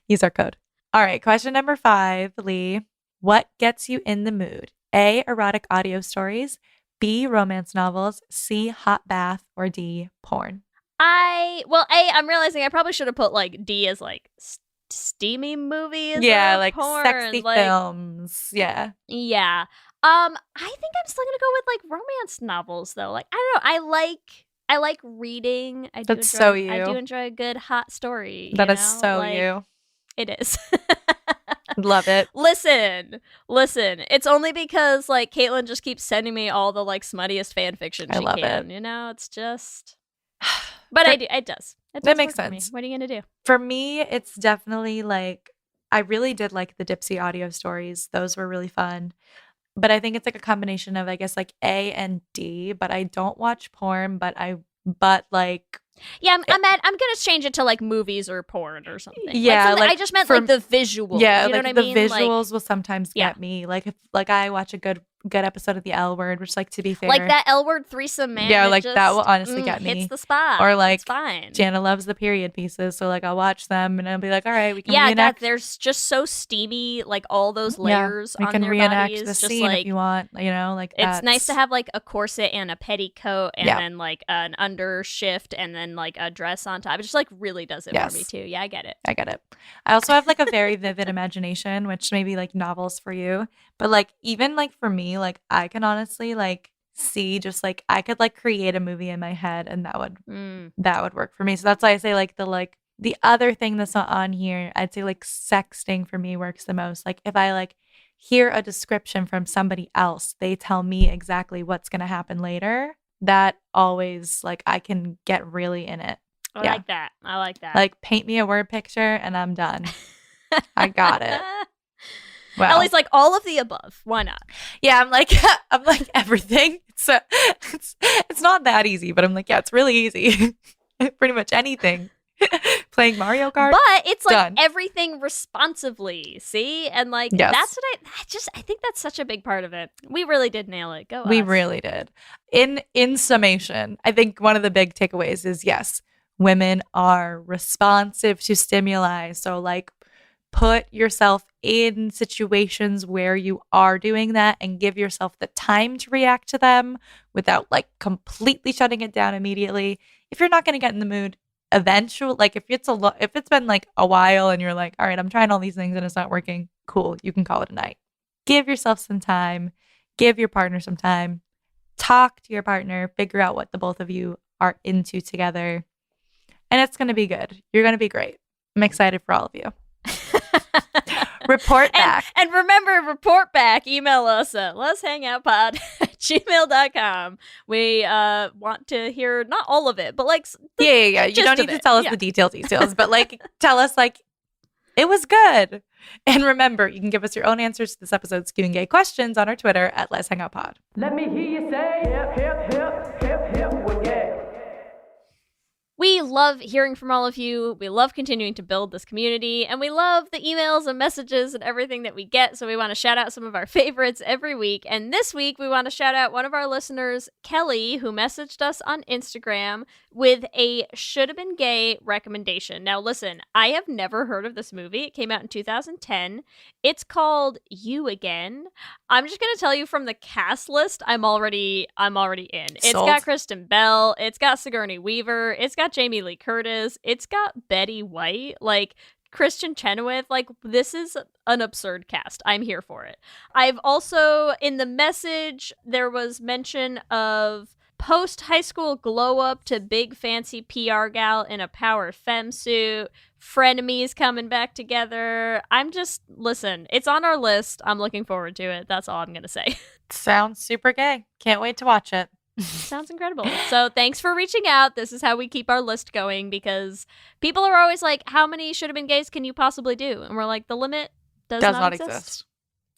Use our code. All right, question number 5, Lee. What gets you in the mood? A, erotic audio stories. B, romance novels. C, hot bath. Or D, porn. I'm realizing I probably should have put like D as like steamy movies. Yeah, or like porn, sexy like, films. Yeah. Yeah. I think I'm still gonna go with like romance novels though. Like I don't know. I like reading. I That's do so enjoy, I you. do enjoy a good hot story. That you is know? so Like, you. It is. Love it. Listen. It's only because like Caitlin just keeps sending me all the like smuttiest fan fiction I she love can. it. You know, it's just. But I do. It does. It does makes work for me. sense. What are you gonna do? For me, it's definitely like I really did like the Dipsy audio stories. Those were really fun. But I think it's like a combination of I guess like A and D. But I don't watch porn. But like Yeah, I'm gonna change it to like movies or porn or something. Yeah, like I just meant like the visuals. Yeah, you know like what I the mean? visuals will sometimes Yeah. get me. Like if like I watch a good episode of The L Word, which like to be fair, Like that L Word threesome, man. Yeah, it like just, that will honestly get me. Hits the spot. Or like it's fine. Jana loves the period pieces, so like I'll watch them and I'll be like, all right, we can Yeah, reenact. there's just so steamy, like all those layers we on can their reenact bodies. the just scene like if you want. You know, like it's nice to have like a corset and a petticoat and Yeah. then like an undershift and then like a dress on top. It just like really does it for me too. Yeah, I get it. I get it. I also have like a very vivid imagination, which may be like novels for you. But like even like for me, like I can honestly like see just like I could like create a movie in my head and that would work for me. So that's why I say like the other thing that's not on here, I'd say like sexting for me works the most. Like if I like hear a description from somebody else, they tell me exactly what's gonna happen later. That always like I can get really in it. I like that. I like that. Like paint me a word picture and I'm done. I got it. Wow. Ellie's like all of the above. Why not? Yeah, I'm like everything. So it's not that easy, but I'm like, yeah, it's really easy. Pretty much anything. Playing Mario Kart. But it's like done. everything responsibly. See? And like Yes. that's what I think that's such a big part of it. We really did nail it. Go We us. really did. In summation, I think one of the big takeaways is yes, women are responsive to stimuli. So like put yourself in situations where you are doing that and give yourself the time to react to them without like completely shutting it down immediately. If you're not going to get in the mood, eventually, like if it's been like a while and you're like, all right, I'm trying all these things and it's not working, cool, you can call it a night. Give yourself some time, give your partner some time, talk to your partner, figure out what the both of you are into together, and it's going to be good. You're going to be great. I'm excited for all of you. Report back. And remember, report back. Email us at letshangoutpod@gmail.com. We want to hear not all of it, but like Yeah. You don't need to tell us the details, but like tell us like it was good. And remember, you can give us your own answers to this episode's Q&A questions on our Twitter at Let's Hang Out Pod. Let me hear you say hip, hip, hip, hip, hip, well, yeah. we love hearing from all of you. We love continuing to build this community, and we love the emails and messages and everything that we get. So we want to shout out some of our favorites every week. And this week, we want to shout out one of our listeners, Kelly, who messaged us on Instagram with a should have been gay recommendation. Now, listen, I have never heard of this movie. It came out in 2010. It's called You Again. I'm just gonna tell you from the cast list, I'm already in. It's Sold. got Kristen Bell. It's got Sigourney Weaver. It's got Jamie Lee Curtis. It's got Betty White. Like Christian Chenoweth. Like this is an absurd cast. I'm here for it. I've also in the message there was mention of post high school glow up to big fancy PR gal in a power femme suit. Frenemies coming back together. Listen, it's on our list. I'm looking forward to it. That's all I'm going to say. Sounds super gay. Can't wait to watch it. Sounds incredible. So thanks for reaching out. This is how we keep our list going because people are always like, how many should have been gays can you possibly do? And we're like, the limit does not exist.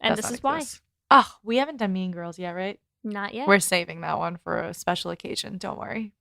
And this is why. Oh, we haven't done Mean Girls yet, right? Not yet. We're saving that one for a special occasion. Don't worry.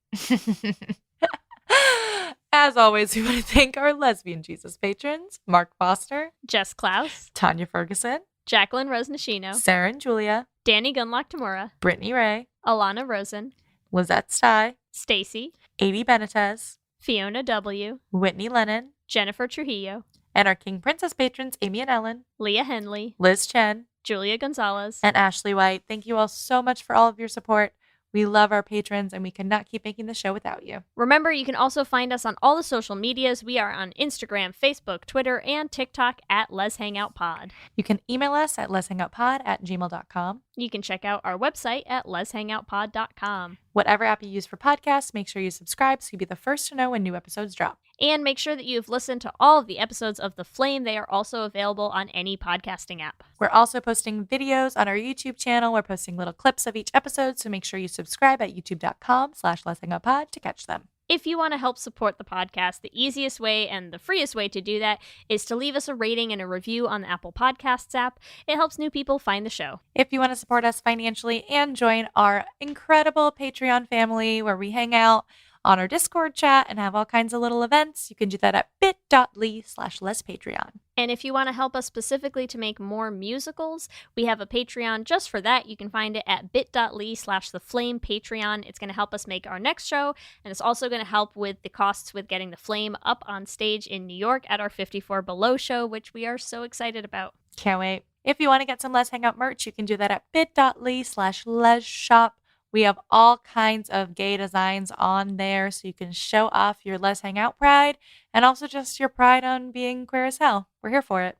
As always, we want to thank our Lesbian Jesus patrons, Mark Foster, Jess Klaus, Tanya Ferguson, Jacqueline Rose Nishino, Sarah and Julia, Danny Gunlock Tamura, Brittany Ray, Alana Rosen, Lizette Stye, Stacy, Adi Benitez, Fiona W., Whitney Lennon, Jennifer Trujillo, and our King Princess patrons, Amy and Ellen, Leah Henley, Liz Chen, Julia Gonzalez, and Ashley White. Thank you all so much for all of your support. We love our patrons, and we cannot keep making the show without you. Remember, you can also find us on all the social medias. We are on Instagram, Facebook, Twitter, and TikTok at Let's Hang Out Pod. You can email us at letshangoutpod@gmail.com. You can check out our website at letshangoutpod.com. Whatever app you use for podcasts, make sure you subscribe so you'll be the first to know when new episodes drop. And make sure that you've listened to all of the episodes of The Flame. They are also available on any podcasting app. We're also posting videos on our YouTube channel. We're posting little clips of each episode, so make sure you subscribe at youtube.com/letshangoutpod to catch them. If you want to help support the podcast, the easiest way and the freest way to do that is to leave us a rating and a review on the Apple Podcasts app. It helps new people find the show. If you want to support us financially and join our incredible Patreon family where we hang out on our Discord chat and have all kinds of little events, you can do that at bit.ly/lespatreon. And if you want to help us specifically to make more musicals, we have a Patreon just for that. You can find it at bit.ly/theflame Patreon. It's going to help us make our next show, and it's also going to help with the costs with getting the Flame up on stage in New York at our 54 Below show, which we are so excited about. Can't wait. If you want to get some Let's Hang Out merch, you can do that at bit.ly/lesshop. We have all kinds of gay designs on there, so you can show off your Let's Hang Out pride and also just your pride on being queer as hell. We're here for it.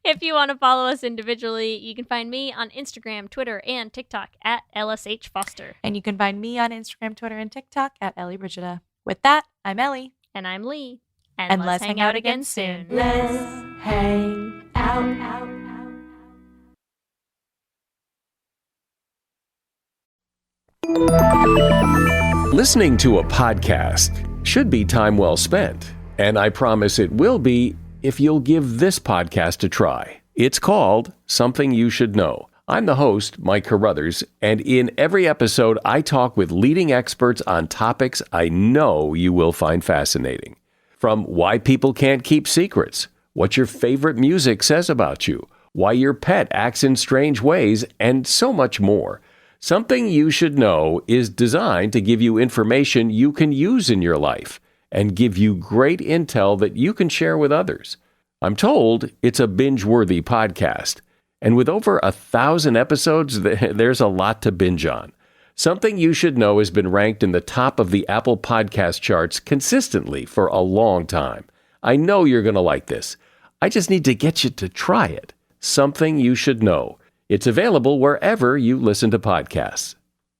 If you want to follow us individually, you can find me on Instagram, Twitter, and TikTok at LSH Foster. And you can find me on Instagram, Twitter, and TikTok at Ellie Brigida. With that, I'm Ellie. And I'm Lee. And let's hang out again soon. Let's hang out. Listening to a podcast should be time well spent, and I promise it will be if you'll give this podcast a try. It's called Something You Should Know. I'm the host, Mike Carruthers, and in every episode, I talk with leading experts on topics I know you will find fascinating. From why people can't keep secrets, what your favorite music says about you, why your pet acts in strange ways, and so much more. Something You Should Know is designed to give you information you can use in your life and give you great intel that you can share with others. I'm told it's a binge-worthy podcast, and with over 1,000 episodes, there's a lot to binge on. Something You Should Know has been ranked in the top of the Apple Podcast charts consistently for a long time. I know you're going to like this. I just need to get you to try it. Something You Should Know. It's available wherever you listen to podcasts.